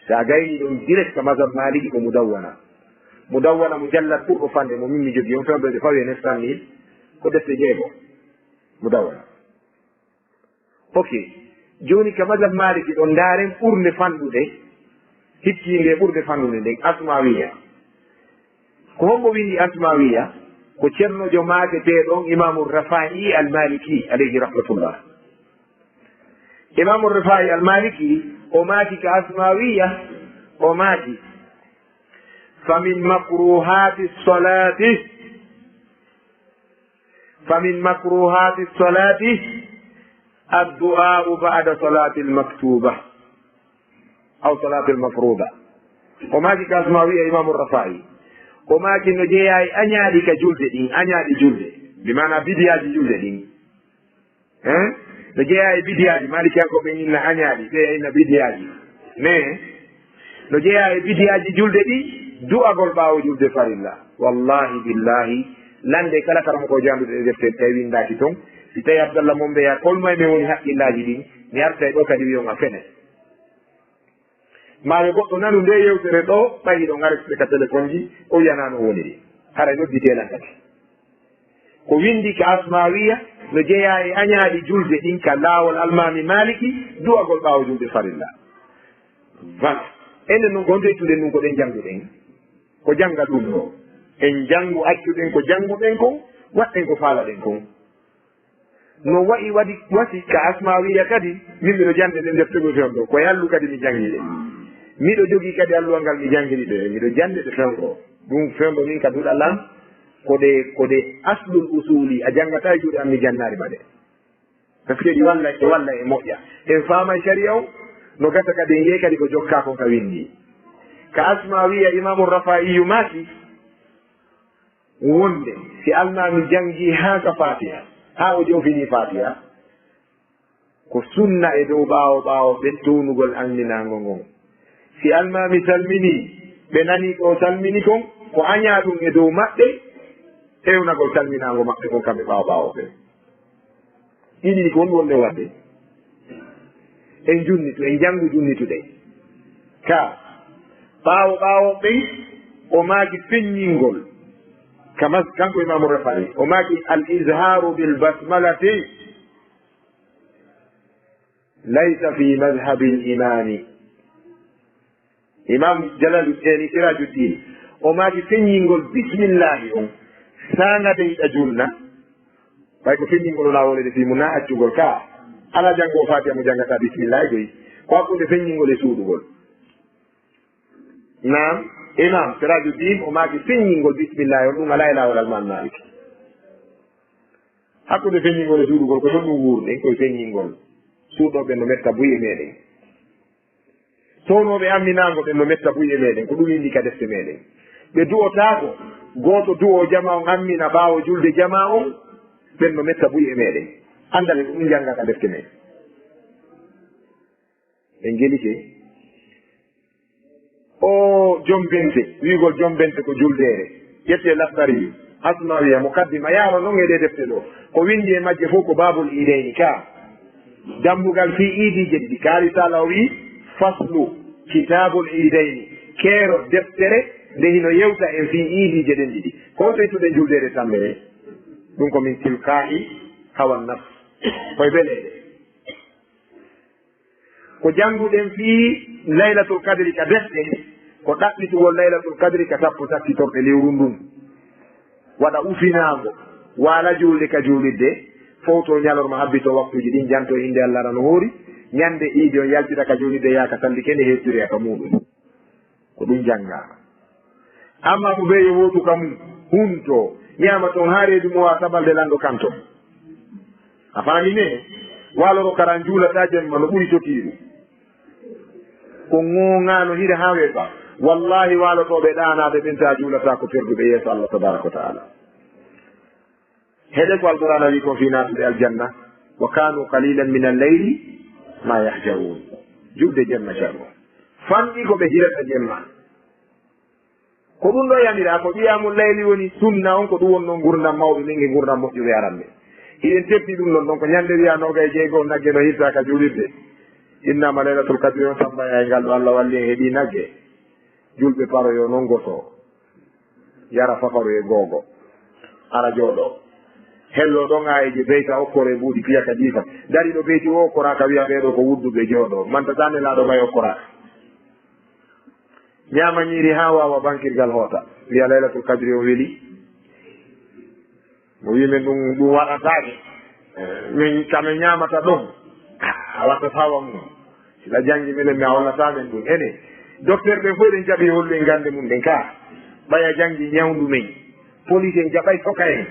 si a gayni ɗon direct ka mazhab maliki ko mudawwana mujallat ɓurɗo fande mo min mi jogui on fewɓe fawi e 900 000 ko defte jeego mudawwana ok joni ka mazhab maliki ɗon ndaren ɓurde fanɗude hikkinde ɓurde fanɗude nden asmawiya ko hombo windi asmawiya ko ceernojo maateteɗon imamu rafai al maliki alayhi rahmatullah imamu rafai al maliki o maati ka asmawiya o maati famin makruhati solati addu'a'u ba'da salati al-maktuba aw salati al-mafruda o maaki ka asmawiya imamu rafai o maaki no jeeya e añaaɗi ka julde ɗin añaaɗi julde bi mana bidiyaji julde ɗin no jeeya e bidiyaji malikiyankoɓe inna añaaɗi ɓe inna bidiyaji mais no jeeya e bidiyaji julde ɗi du'agol ɓaawo julde farilla wallahi billahi lande kala karama ko janduɗe e defte tawi windaki toon si tawi abdallah mon mbeya kolmoye men woni haqqillaji ɗin mi arta e ɗo kadi wiyonga fene maɓe goɗɗo nanu nde yewtere ɗo ɓayi ɗo garesɓe ka téléphone ji o wiyanano woni ɗi hara nodditelan kadi ko windi ka asmawiya no jeeya e añaaɗi julde ɗin ka laawol almami maliki du'agol ɓaawo julde farilla voilà enen noon ko ndeytuɗen ɗum ko ɗen jannguɗen ko jannga ɗum ɗo en janngu accuɗen ko jannguɗen kon waɗɗen ko faalaɗen kon no wasi ka asmawiya kadi min miɗo jande ɗen deftego fewn ɗo koye allu kadi mi janngiɗe miɗo jogii kadi alluwal ngal mi janngiri ɗe miɗo jande ɗe fewn ɗo ɗum fewn ɗo min ka duɗalam koɗe aslul usuli a janngata e juuɗe am mi jannaari ma ɗe par ce que ɗi walla e moƴƴa en faamay sharia o no gasa kadi en yehi kadi ko jokka kon ka windi ka asmawiya imamu rafaiyu maaki wonde si almami jangi ha ka fatiha ha o jofini fatiha ko sunna e dow ɓaawo ɓen townugol anndinago ngon si almami salmini ɓe nani ko salmini kon ko aña ɗum e dow maɓɓe ewnagol salminago maɓɓe kon kamɓe ɓaawo ɓe ɗiɗi ko woni wonde wadde en junnitu en janngu junnitude ka ɓaawo ɓen o maaki feññingol كما كان إمام الرفاعي وما الإزهار بالبسملة ليس في مذهب الإمام إمام جلال الدين سراج الدين وما يقول بسم الله سانا بيت أجولنا فايكو يقول لا ولد في منا أجول كا على جنگو فاتحة مجنگتا بسم الله جوي كواكو يقول سودو نعم إمام سراج الدين وما يقول بسم الله ونوم لا إله ولا المان مالك hakkude feññingol e suudugol ko ɗon ɗum wuurde koye feññingol suuɗoɓe no metta buye meɗen townoɓe amminago ɓen no metta buye meɗen ko ɗum indi ka defte meɗen ɓe du'otako goto du'o jama on ammina ɓawo julde jama on ɓen no metta buye meɗen andale ko ɗum janga ka defte meɗen ɓen gelike o joom bente wigol joom bente ko juldere ƴette laftari asmawiya mukaddima yaaro noon e ɗe defte ɗo ko windi e majje fof ko babul ideyni ka dambugal fi iidije ɗiɗi kaari sala o wi faslu kitabul ideyni keero deftere nde hino yewta en fi iidije ɗen ɗiɗi ko toytuɗe juldede tammere ɗum komin tilka'i hawan nafs koye beleɗe ko jannguɗen fi laylatul kadri ka defte ko ɗaɓɓitugol laylatul kadri ka sappo takkitorɗe lewru ndun waɗa ufinago waala julde ka julidde fowto ñalorma habbito waktuji ɗin janto inde allah rano hoori ñande iidi on yaltita ka julidde yaaka salli kene hettiri ka muɗum ko ɗum janngama amma ko ɓeye wotu kam hunto ñama toon ha reedu mo wa sabalde lanɗo kanton a faami ne waloro karan juulata jemma no ɓuri totiru ko ŋoŋano hiɗa ha weɓa wallahi walotoɓe ɗanaɓe ɓenta juulata ko perduɓe yeeso allah tabaraka wa taala heɗe ko alqur'ana wi ko fi natude aljanna wa kanu qalilan min alleyli ma yahjaun julde jemma jargo fanɗi koɓe hirata jemma ko ɗum ɗo yamira ko ƴiyamu layli woni sunna on ko ɗum wonno gurdam mawɓe min ge gurdam moƴƴuɓe aranɓe hiɗen tepti ɗum ɗon ɗon ko ñande wiya noga e jeegom nagge no hirta ka julirde innama laylatul kadri on tambaya e ngal ɗo allah walli en heeɓi nagge julɓe paroyo noon goto yara fafaru e googo ara jooɗo hello ɗon ayeje beyta okkore mbuuɗi piya ka jiifa dari ɗo beyti o okkoraka wiya ɓeeɗo ko wudduɓe jooɗo mantatane laaɗo may okkoraka ñaama ñiiri ha wawa bankirgal hoota wiya laylatul kadri o weeli mo wimen ɗum waɗatake min kame ñamata ɗon a watta fawa mum sila jangi minen mi a hollatamen ɗum ene docteur ɓe fof ɗen jaɓi hollu en gande mum ɗen ka ɓaya jangi ñawdu men police en jaɓay soka en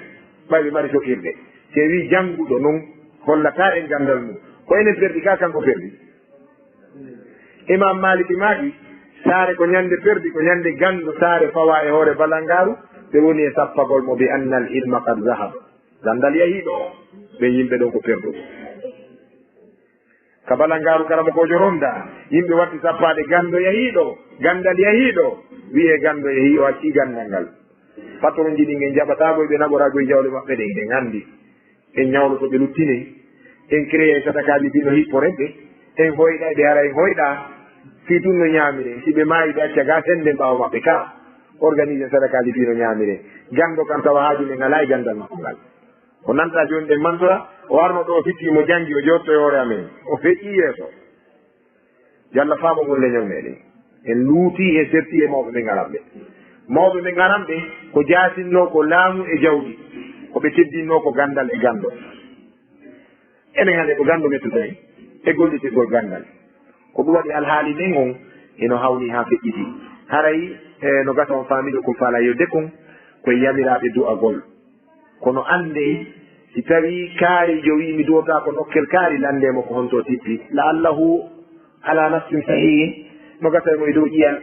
ɓayɓe mari sokirde te wi janguɗo noon hollata en gandal mum ko enen perdi ka kanko perdi imam maliki maɗi saare ko ñande perdi ko ñande gandu saare fawa e hoore balangaru ɓe woni e sappagol mo bi anna al ilma kad zahaba gandal yahiɗo o ɓe yimɓe ɗon ko perduɓe ka balangaru karama kojo ronda yimɓe watti sappade gando yahiɗo gandal yahiɗo wiye gando yahi o acci gandal ngal patron jiɗi ngen jaɓatago ɓe nagorago e jawle maɓɓe ɗe ɗen andi en ñawlo to ɓe luttine en créé sadakaji bino hippo redde en hoyɗa ɗe ara en hoyɗa fi tun no ñamire si ɓe maayi ɓe acca ga sende ɓawo maɓɓe ka organisé sadakaji bino ñamire gando kam tawa haaju men ala e gandal makko ngal ko nanta joni ɗen mantora o warno ɗo fittimo jangi o jotto e hoore amen o feƴƴi yeeso yalla faamogol leñol meɗen en luuti e serti e mawɓe ɓe ngaranɓe mawɓe ɓe ngaranɓe ko jaasinno ko laamu e jawdi koɓe teddinno ko gandal e gando enen hande ko gando mettuɗen e gollitirgol gandal ko ɗum waɗi alhaali nden on eno hawni ha feƴƴiti haray no gasa on faamiɗo ko faala yodde kon koye yamiraɓe du'agol kono ande si tawi kaari jo wi mi duwota ko nokkel kaari landemo ko honto tippi la allahu ala nafsin sahihin no gasa mo e dow ƴiyal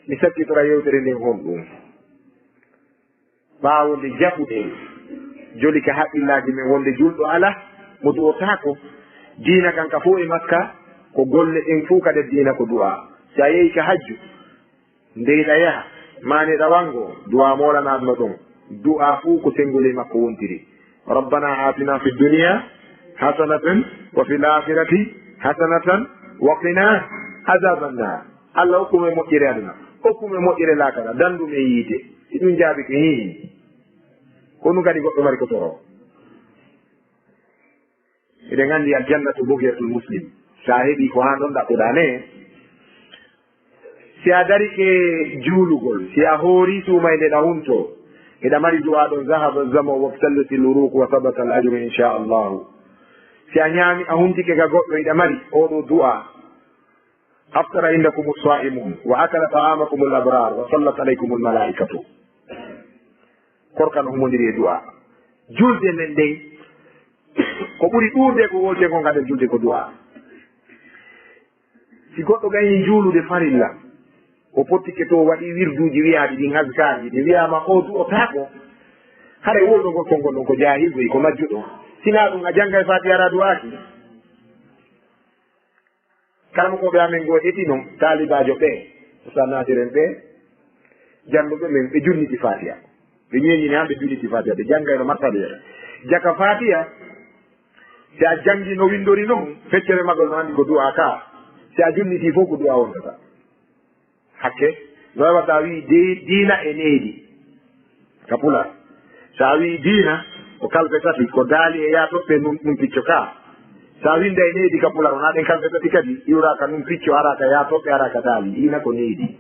mi sattitora yewtere nden hon ɗum ɓawonde jaɓuɗe joli ka haqqillaji men wonde julɗo ala mo duwotako diina kanka fo e makka ko golle ɗen fuu kade diina ko du'a si a yehi ka hajju ndeyɗa yaha maneɗa wango du'a molanaɗno ɗon du'a fuu ko sengole makko wontiri rabbana atina fi dunia hasanatan wa fi l'akhirati hasanatan wa qina azaban nar allah hokkume moƴƴere aduna hokkume moƴƴere lakara dandume yiite si ɗum jaabi ko hiini kono kadi goɗɗo mari ko toro eɗen anndi aljannatu bugiyatul muslim sa heɓi ko ha ɗon ɗaɓɓuɗane si a dari ke juulugol si a hoori suumay nde ɗa hunto eɗa mari du'a ɗon zahaba zama wabtallati luruku wa sabata al ajru inchallahu si a ñaami a huntike ga goɗɗo eɗa mari oɗo du'a aftara indakum saimun wa akala ta'amakum al abrar wa sallat alaykum al malaikatu korka no humodiri e du'a julde men ndey ko ɓuri ɗurde ko wolte ko ngaden julde ko du'a si goɗɗo gayni juulude farilla o pottike to waɗi wirduji wiyaɗi ɗin haskaji ɗi wiyama o du'otako hara woɗo ngol konngol ɗon ko jahilgoy ko majjuɗo sina ɗum a jangga e fati ara du'aki kala mo koɓe amen goo ƴetti noon talibajo ɓe sa natiren ɓe janduɓe men ɓe junniti fatiha ɓe ñeñini han ɓe junniti fatiha ɓe jangga eno martaɗe jaka fatiha si a jangi no windori noon feccere magol no anndi ko du'a ka si a junniti fof ko du'a wondata hakke no wawa sa wi diina e needi ka pula sa wi diina ko kalfe tati ko daali e yatoɓɓe num picco ka sa winda e needi ka pula wona ɗen kalfe tati kadi iwraka num picco araka yatoɓɓe araka daali diina ko needi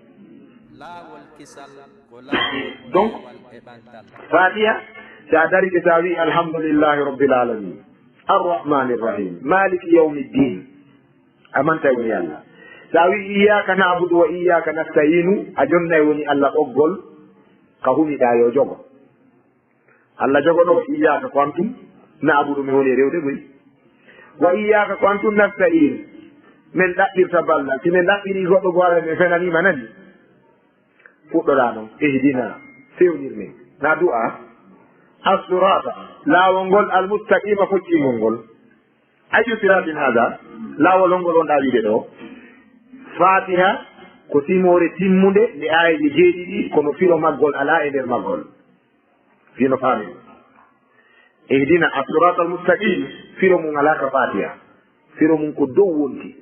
donc fatiha sa darike sa wi alhamdulillahi rabbil alamin arrahmani irrahim maliki yawmi ddin amanta woni allah sa wi iyaka nabudu wa iyaka nasta'inu a jonnay woni allah ɓoggol ka humiɗa yo jogo allah jogoɗo iyaka ko antum nabudu mi woni rewde goy wa iyaka ko antum nasta'in min ɗaɓɓirta balla si min ɗaɓɓiri goɗɗo go ara min fenanima nani fuɗɗoɗa noon ihdina fewnir min na du'a assurata laawol ngol almustaqima foccingol ngol ayu siratin hada laawol hongol on ɗawiɗe ɗo fatiha ko timore timmude nde ayeji jeeɗiɗi kono firo maggol ala e nder maggol fino faami ihdina assurata almustaqim firo mum ala ka fatiha firo mum ko dow wonti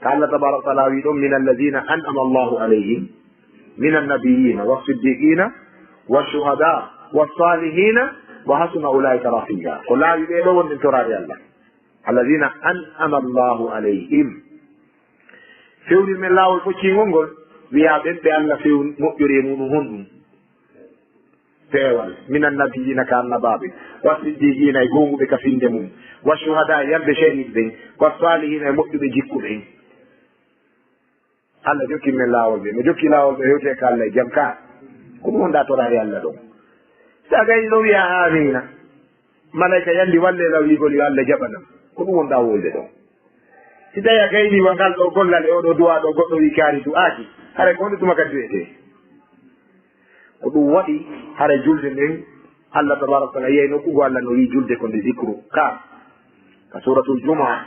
ka allah tabaraka wa taala wi ɗon min alladina an'ama allahu alayhim min annabiyina wassiddiqina washuhada والصالحين وحسن أولئك رفيقا قل لا يبيدوا ومن تراد الله الذين أنعم الله عليهم فيون من الله والفكي ونقول ويابن بأن فيون مؤجرين هن فيوال من النبيين كان بابي والصديقين يقوموا بكفين دمون والشهداء يلد شهيد بين والصالحين يمؤجر بجيكو بين الله جوكي من الله والبين جوكي الله والبين يوتيك الله جمكا كم هندا تراد الله دون sagay no wiya amina malaika yandi walle law yigol yo allah jaɓanam ko ɗum wonɗa wolde ɗon si tawi a gaynima ngal ɗo gollale oɗo duwa ɗo goɗɗo wi kaari du'aki hara ko honde tuma kadi wiyete ko ɗum waɗi hara julde nden allah tabaraka taala yiyay nokkugo allah no wi julde ko nde zicru ka suratul jumaa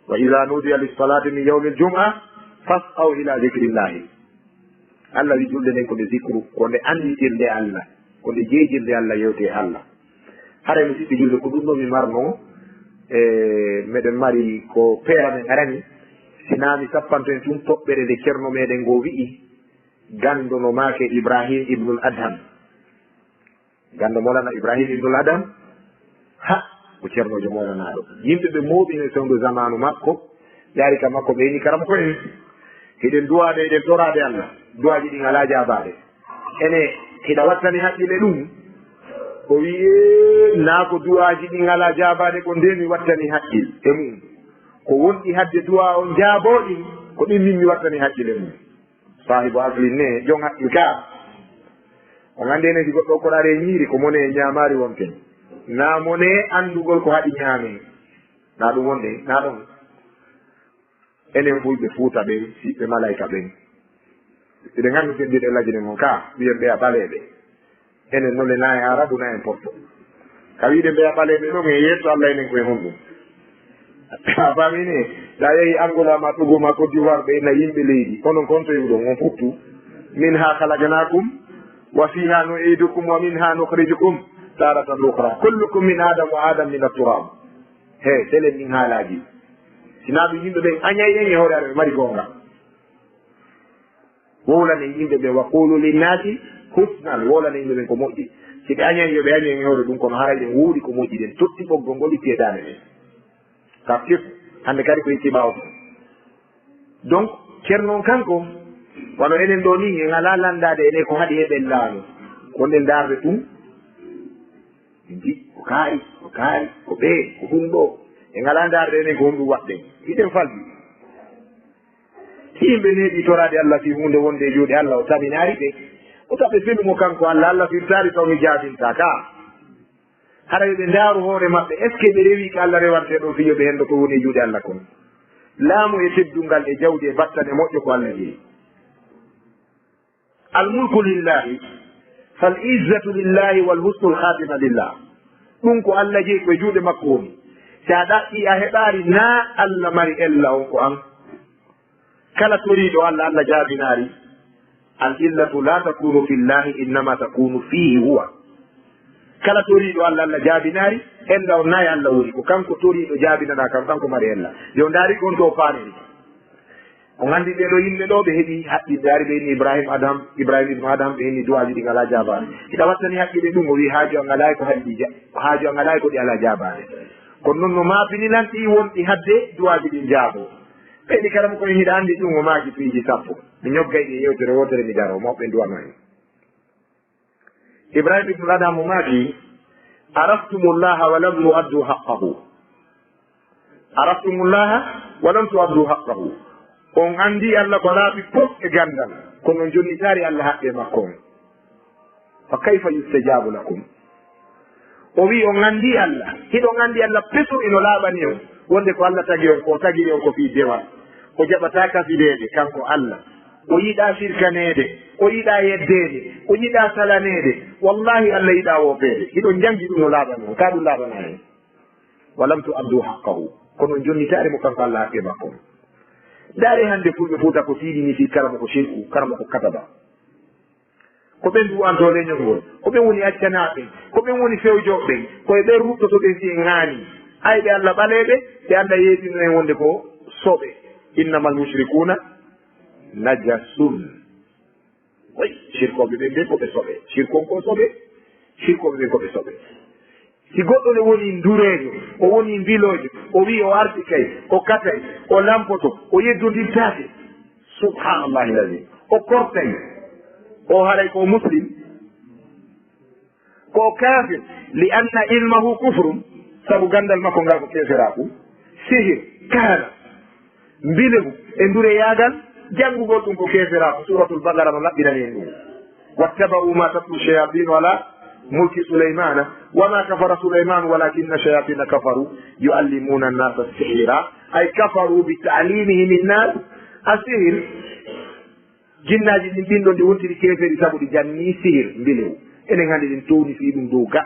wa ida nudiya lissalati min yawmi ljum'a fas'aw ila zicrillahi allah wi julde nden ko nde zicru ko nde anditirde allah ko nde jeejirde allah yewte allah hara mi siɓɓi julde ko ɗum ɗo mi marno meɗen mari ko peera men arani sinami sappanto en tun toɓɓere nde ceerno meɗen ngo wi'i gando no maake ibrahim ibnul adham gando molana ibrahim ibnul adham ha ko ceernojo molanaɗo yimɓe ɓe mooɓine sewndo zamanu makko yaari ka makko ɓeyni karam ko en hiɗen duwade eɗen torade allah duwaji ɗin ala jabaɗe ene hiɗa wattani haqqille ɗum o wiye naa ko duwaji ɗin ala jabaɗe ko nde mi wattani haqqil e mum ko wonɗi hadde duwa on jaaboɗin ko ɗin min mi wattani haqqille mum sahibu aslin ne jon haqqil ka o gande ene si goɗɗo koɗare ñiiri ko mone e ñamari wonten na mone andugol ko haɗi ñaame na ɗum wonde na ɗon enen fulɓe fuuta ɓen siɓɓe malayika ɓen eɗen gandi fendiɗe lajine mon ka wiyen ɓe a ɓaleɓe enen nole na e arabu na en porto ka wiide ɓe a ɓaleɓe ɗon e yesso allah enen koye honɗum a famine sa yeehi angola ma togo ma Côte d'Ivoire ɓe na yimɓe leydi onon kontoye ɗon on futtu min ha halaganakum wa fiha nu'idukum wa min ha nukhrijukum taratan ukhra kullukum min adam wa adam min at-turab he selen min haalaji sina ɗum yimɓe ɓen añay en e hoore aɗa ɓe mari gonga wowlane yimɓe ɓe wa qulu linnasi husnan wolane yimɓe ɓen ko moƴƴi si ɓe añani yo ɓe añani hewre ɗum kono haray ɗen wuuri ko moƴƴi ɗen totti ɓoggol ngol itti e dane ɗen ka fif hande kadi ko itti ɓaw donc ceernon kanko wano enen ɗo ni en ala landade ene ko haɗi heɓen laano gonɗen darde ɗum en ji ko kaari ko kaari ko ɓee ko ɗum ɗo en ala darde enen ko honɗum waɗɗen hiɗen falɗi si yimɓe neeɗi torade Allah fi hunde wonde e juuɗe Allah o taminaari ɓe o taɓe felumo kanko Allah Allah firtaari taw mi jaabinta ka hara yoɓe ndaaru hoore maɓɓe est ce que ɓe rewi ko Allah rewante ɗo fiyoɓe hendo ko woni e juuɗe Allah kon laamu e teddungal e jawdi e battane moƴƴo ko Allah jeeyi almulku lillahi fal izzatu lillahi wal husnu lhatima lillah ɗum ko Allah jeeyi koye juuɗe makko woni si a ɗaɓɓi a heɓaari na Allah mari ella on ko an kala toriiɗo Allah Allah jaabinaari al illatu la takunu fi llahi innama takunu fihi huwa kala toriiɗo Allah Allah jaabinaari ella on nayi Allah woni ko kanko toriiɗo jaabinana kam kanko mari ella yo ndaari on to paaneri o nganndi ɓe ɗo yimɓe ɗo ɓe heɓi haqqille ari ɓe inni ibrahima ibnu adam ɓe inni duwaji ɗi ngala jaabaade hiɗa wattani haqqille ɗum o wi haaju a ngalayi ko haɗɗi haaju a ngalayi ko ɗi ala jaabaade kono noon no maafinilanti wonɗi hadde duwaji ɗin jaabo ɓeyɗi kala mo koye hiɗa anndi ɗum o maaki piiji sappo mi ñoggay ɗi yewtere wotere mi daro mawɓe duwano en ibrahima ibnu adam o maaki araftumullaha wa lam tuaddu haqqahu araftumullaha wa lam tuaddu haqqahu on anndi Allah ko laaɓi fof e gandal kono jonnitaari Allah haqqe makko on fa kayfa yustajabu lakum o wi on anndi Allah hiɗon anndi Allah peso ino laaɓani on wonde ko Allah tagi on ko tagiri on ko fii dewal o jaɓata kafideede kanko Allah o yiɗa sirkaneede o yiɗa yeddeede o yiɗa salaneede wallahi Allah yiɗa woofeede hiɗon jangi ɗum no laaɓani on ka ɗum laaɓana hen walam tu addu haqqahu kono jonnitaari mo kanko Allah haqqe makko on daare hannde fulɓe fuuta ko tiiɗini fi karama ko shirku karama ko kataba ko ɓen duwanto leñol ngol ko ɓen woni accanaɓen ko ɓen woni fewjoɓɓen koye ɓen ruɗɗotoɓen si en haani ayɓe Allah ɓaleɓe ɓe anda yeeɗino en wonde ko soɓe innamal mushrikuna najasun oy shirkoɓe ɓen ɓe koɓe soɓe shirkon ko soɓe shirkoɓe ɓen koɓe soɓe si goɗɗo ne woni ndureejo o woni mbilojo o wi o arti kay o katay o lampoto o yeddondirtaake subhanallahi lazim o kortay o haɗay ko muslim ko kafir li anna ilmahu kufrum sabu gandal makko ngal ko keferaku sihir kaana mbilehu e ndure yaagal janngugol ɗum ko keferaku suratul bagara no laɓɓirani en ɗum wattaba'u ma tatlu shayatinu ala mulki sulaymana wama kafara sulayman walakinna shayatina kafaru yuallimuna annasa sihira ay kafaru bi ta'limihim innas asihir jinnaji ɗin ɗin ɗo ndi wontiri keferi sabu ɗi janni sihir mbilewu enen hannde ɗin towni fi ɗum dow ga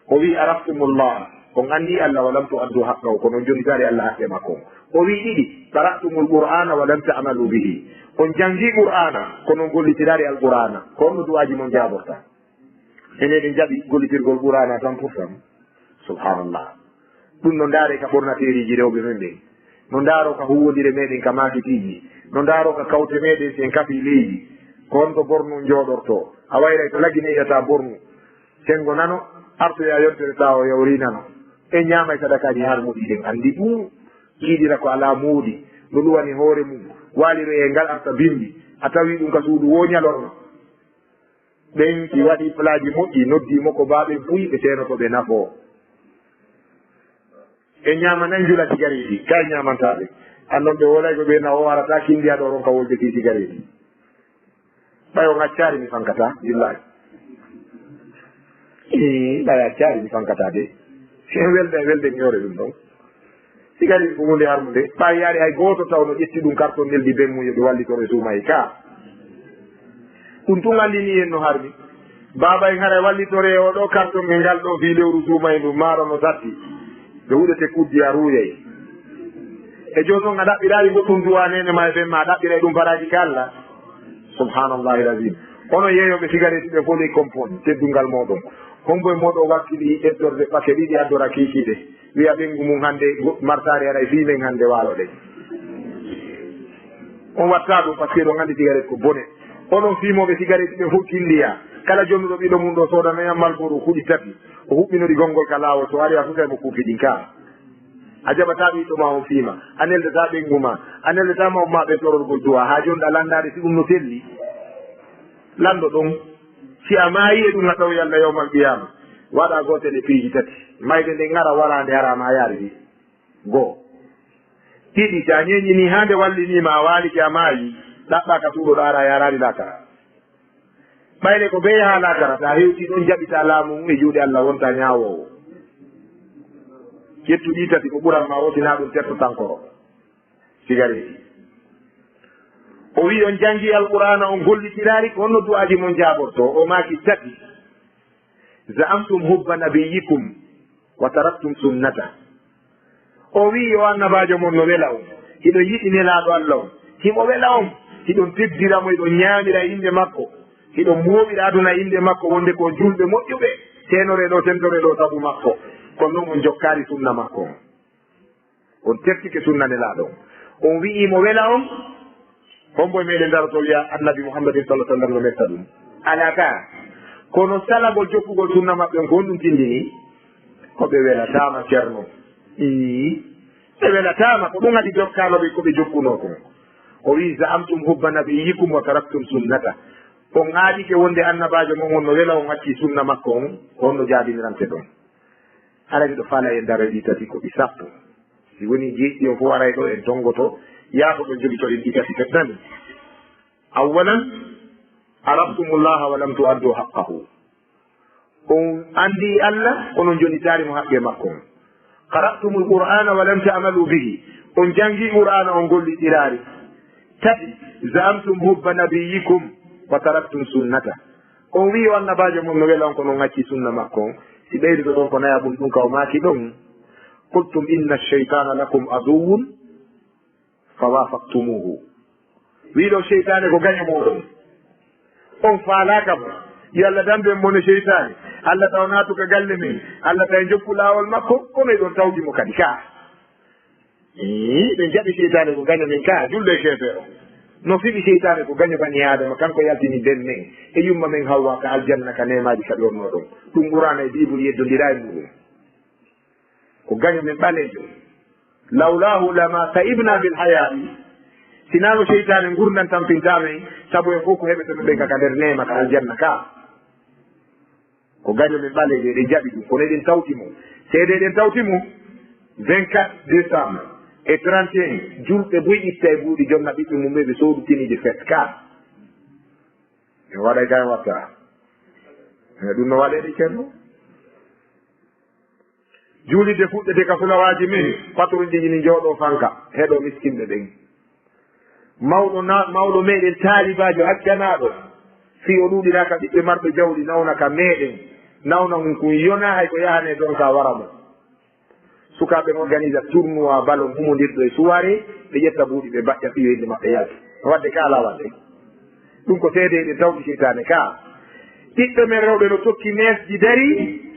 o wi araftumullah on anndi Allah walam tu addu haqqahu kono jonitari Allah haqqe makko o wi ɗiɗi qara'tumul qur'ana walam ta'malu bihi on jangi qur'ana kono gollitirari al qur'ana ko onno duwaji mon jaborta enen jaɓi gollitirgol qur'ana tan pour tan subhanallah ɗum no ndaare ka ɓornateriji rewɓe men ɓen no ndaaro ka huwodire meɗen ka makitiji no ndaaro ka kawte meɗen sen kafi leydi ko honto bornu jooɗorto a wayray to laggi neyyata bornu sengo nano artoya yontere tawa yawri nano en ñamay sadakaji har muɗi ɗen andi ɗum jiiɗira ko ala muudi no ɗuwani hoore mum waliro e ngal arta bimbi a tawi ɗum ka suudu woñalorno ɓen ɗi waɗi plaji moƴƴi noddimo ko mbaɓe fuyi ɓe senotoɓe nafo e ñamanan jula cigareji kay ñamantaɓe andon ɓe wolay ko ɓe na o warata kindiya ɗo ron ka woldeti cigareji ɓay o ŋaccari mi fankata billahi ɓay accari mi fankata de welde mi yore ɗum ɗon cigareji ko hunde harmude ɓay yaari hay goto taw no ƴetti ɗum carton ngel di ben muyo ɓe wallitore suumayi ka ɗum tun andini en no harmi baba en haara wallitore oɗo carton ngel ngal ɗo fi lewru suumayi ɗum maaro no tatti ɓe huɗete kuddi a ruuyay e joni noon a ɗaɓɓirari goɗɗum duwa nene ma e fen ma a ɗaɓɓiray ɗum paraji ka Allah subhanallahi lazim ono yeeyoɓe cigarette ɓe fof ley compone teddungal moɗon homboye moɗo wakkili ƴettorde ɓake ɗiɗi addora kiikiɗe wiya ɓengu mum hannde martari aɗa fimen hannde waalo ɗe on watta ɗum par ce que ɗon anndi cigarette ko bone onon fimoɓe cigarette ɓe fof kindiya kala jonnuɗo ɓiɗo mum ɗo sodanoyam malboru huɗi tati o huɓɓinori gongol ka laawol so ari a futay mo kuufi ɗin ka a jaɓata ɓiɗɗo ma o fiima a neldata ɓengu ma a neldatama on ma ɓe tororgol duwa ha joni ɗa landade si ɗum no selli lando ɗon si a maayi e ɗum ha ɗaw yalla yawmal qiyama waɗa gotel e piiji tati mayde nde ngara warande harama yaari ɗi goo ɗiɗi sa ñeñini ha nde wallinima a waaliki a maayi ɗaɓɓa ka tuuɗo ɗo ara yarani lakara ɓayde ko ɓe ha lakara ta hewti ɗon jaɓita laamu mum e juuɗe Allah wonta ñawowo ƴettuɗi tati ko ɓuranma wotina ɗum tertotankoro sigareti o wi on jangi alqur'ana on gollitirari ko honno du'aji mon jaɓorto o maki tati za'amtum hubba nabiyikum wa taraktum sunnata o wi o annabajo mon no wela on hiɗo yiɗi nelaɗo Allah on himo wela on hiɗon teddiramo hiɗon ñamira inde makko hiɗon moɓira aduna inde makko wonde ko julɓe moƴƴuɓe tenore ɗo tentore ɗo sabu makko kono noon on jokkari sunna makko on on tertike sunna nelaɗo on on wi'i mo wela on hombo meɗen daroto wiya annabi mouhammadin sallah sallam no metta ɗum ala ka kono salagol jokkugol sunna maɓɓe on ko on ɗum tindini koɓe welatama ceerno ɓe welatama ko ɗum adi jokkanoɓe koɓe jokkuno kon o wi za'amtum hubba nabiyikum wa taraktum sunnata on aaɗike wonde annabajo mon on no wela on acci sunna makko on ko on no jaadinirante ɗon harani ɗo faala e ndaro ɗi tati ko ɗi sappo si woni jeeɗɗi on fo waray ɗo en tongoto yaako ɗon jogi to ɗen ɗi tati fettani awalan arabtumullaha wa lam tuaddu haqqahu on andi Allah onon jonitarimo haqqe makko on qara'tumul qur'ana wa lam ta'malu bihi on jangi qur'ana on golliɗirari tati za'amtum hubba nabiyikum wa taraktum sunnata on wi o annabajo mum no wela on ko non acci sunna makko on si ɓeyduɗo ɗon ko nayaɓum ɗum ka o maaki ɗon qultum inna cheytana lakum aduwun fa wafaktumuhu wiɗo cheytane ko gaña moɗon on faalaka mo yo Allah dambe mone cheytane Allah taw natuka galle men Allah taw jokku lawol makko kono ɗon tawdimo kadi ka ɓe jaɓi cheytane ko gaña men ka julde chefere o no fiɗi cheytane ko gaña bani adama kanko yaltini denne e yumma men hawwa ka aljanna ka nemaji ka ɗorno ɗon ɗum ɓurana e bible yeddodira e muɗum ko gaña men ɓalejo lawlahu lama taibna bil hayai sinano cheytane gurdan tampintamen saabu en fof ko heɓetono ɓen kaka nder nema ka aljanna ka ko gaño men ɓalejo eɗen jaɓi ɗum kono eɗen tawti mum seede eɗen tawti mum 24 décembre e 31 julɓe boy itta e buuɗi jonna ɓiɓɓe mum ɓe ɓe soodutiniɗe fête ka e waɗay kay watta ɗum no waɗeɗe ceerno juulide fuɗɗete ka fulawaji men patron ɗi ni jooɗo fanka heɗo miskinɓe ɓen mawɗo meɗen taalibajo accanaɗo si o ɗuɗira ka ɓiɓɓe marɓe jawɗi nawna ka meɗen nawna mum ko yona hay ko yahane ɗon ka wara mo sukaɓe organise tournoi ballon humodirɗo e soirée ɓe ƴetta buuɗi ɓe mbaƴƴa ɓiyoyde maɓɓe yalti wadde ka ala wadde ɗum ko seedeɗe tawɗi seytane ka ɓiɓɓe men rewɓe no tokki mesji dari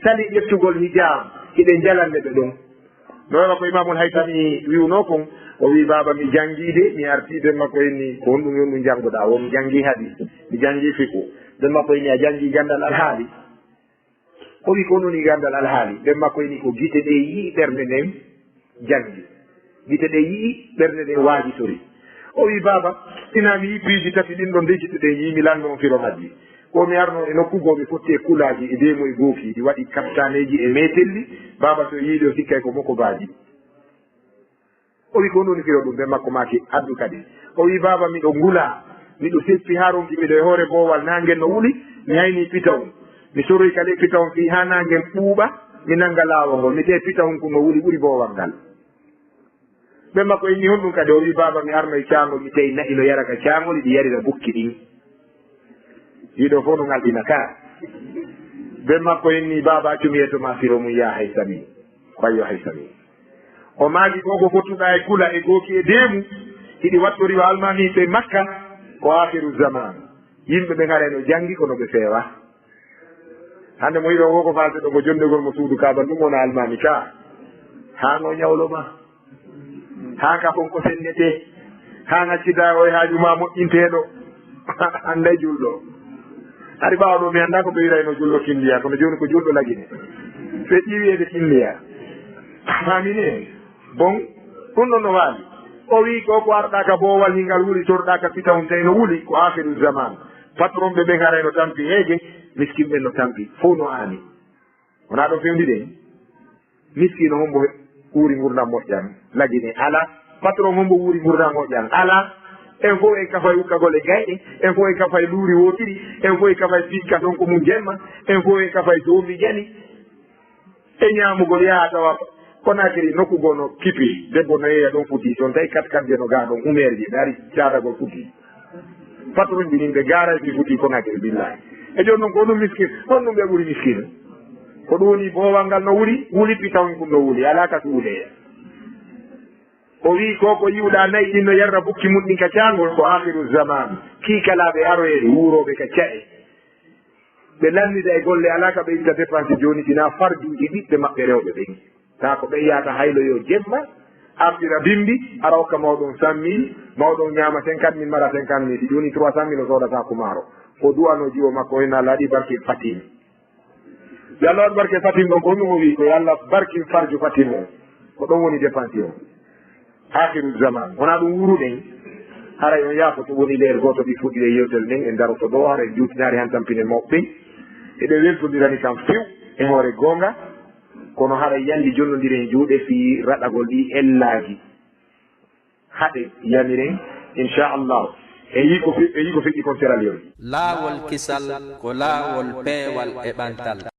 sali ƴettugol hijam hiɗen jalanne ɓe ɗon no waɗa ko imamul haytami wiwno kon o wi baba mi jangguide mi artide makko henni ko honɗum yon ɗum janggoɗa won janggi haadi mi janggi fiku ɓen makko henni a janggi gandal alhaali o wi ko noni gandal alhaali ɓen makko henni ko guite ɗe yii ɓernde nden janggi guite ɗe yii ɓernde nden waajitori o wi baba ina mi yi piiji tati ɗin ɗon dejjiɗe ɗe yii mi lanno on firo majji ko mi arno e nokkugoɓe fotti e kulaji e demo e goofiɗi waɗi kaptaneji e metelli baba so yiiɗi o sikkay ko moko baaji o wi ko noni firo ɗum ɓe makko maki addu kadi o wi baba miɗo ngula miɗo seppi ha ronki miɗo e hoore boowal nangen no wuli mi hayni pitawum mi soroy kale pitawum fi ha nangen ɓuuɓa mi nanga laawol ngol mi te pitawum ko no wuli ɓuuri boowal ngal ɓe makko inni honɗum kadi o wi baba mi arno e caangol mi tawi nayi no yaraka caangol iɗi yarira bukki ɗin yiɗo fof no ngalɗina ka ɓe makko inni baba accumi yettoma firo mum ya hay sami ɓayyo hay sami o maagi ko ko fottuɗa e kula e gooki e deemu hiɗi wattori wa almamiɓe makka ko akhiru zaman yimɓe ɓe ngara no janggi kono ɓe feewa hande mo yiɗo ko ko falde ɗo ko jondegol mo suudu kaban ɗum wona almami ka ha no ñawloma ha ka kon ko sennete ha ngaccida o e haaju ma moƴƴinteɗo anday julɗo ari ɓawa ɗo mi annda ko ɓe wirayno julɗo kindiya kono joni ko julɗo lagine so ƴiwiyede kindiya famine bon ɗum ɗon no waali o wi ko arɗa ka boowal hingal wuli torɗa ka pitawum tawi no wuli ko akhiru zaman patron ɓe ɓe garay no tampi heege miskin ɓen no tampi fof no aani wona ɗo fewndi ɗen miskino hombo wuuri gurdam moƴƴan lagine ala patron hombo wuuri gurdam moƴƴan ala en fof en kafay ukkagol e gayɗe en fof en kafay luuri wotiri en fof en kafay pikka ɗon ko mum jemma en fof en kafay joomi jani e ñaamugol yaha tawa Konakiri nokkugo no kipi debbo no yeeya ɗon futi toon tawi katkatje no gaa ɗon umeerji ɓe ari caadagol futi patron ji yimɓe garage futi Konakiri billahi e joni noon ko ɗum miskin on ɗum ɓe ɓuri miskino ko ɗum woni boowal ngal no wuli pitawon ɗum no wuli ala ka suuleya o wi koko yiwɗa nayi ɗin no yarra bukki mum ɗin ka caangol ko akhiru zaman kiikalaɓe aroyeɗe wuuroɓe ka cae ɓe lannida e golle ala ka ɓe itta dépense joni tina farjuji ɓiɓɓe maɓɓe rewɓe ɓen ta ko ɓe yahata hayloyo jemma artira bimbi ara hokka mawɗon 100 000 mawɗon ñaama 50 000 mara 50 000 joni 300 000 o sodata ko maaro o duwano jiwo makko hen Allah waɗi barke fatim yo Allah waɗi barke fatim ɗon ko ɗum o wi ko yo Allah barkin farju fatim o ko ɗon woni dépense o akhiru zaman wona ɗum wuruɗen haray on yaafo to woni leer goto ɗi fuɗɗi e yewtere nden en daroto ɗo hara en juutinari han tampine mawɓe eɓe weltodirani kam few e hoore goonga kono haɗa yandi jonnodiren juuɗe fi raɗagol ɗi ellaji haɗe yamiren inchallahu e yi ko feƴƴi kon seral yon laawol kisal ko laawol peewal e ɓantal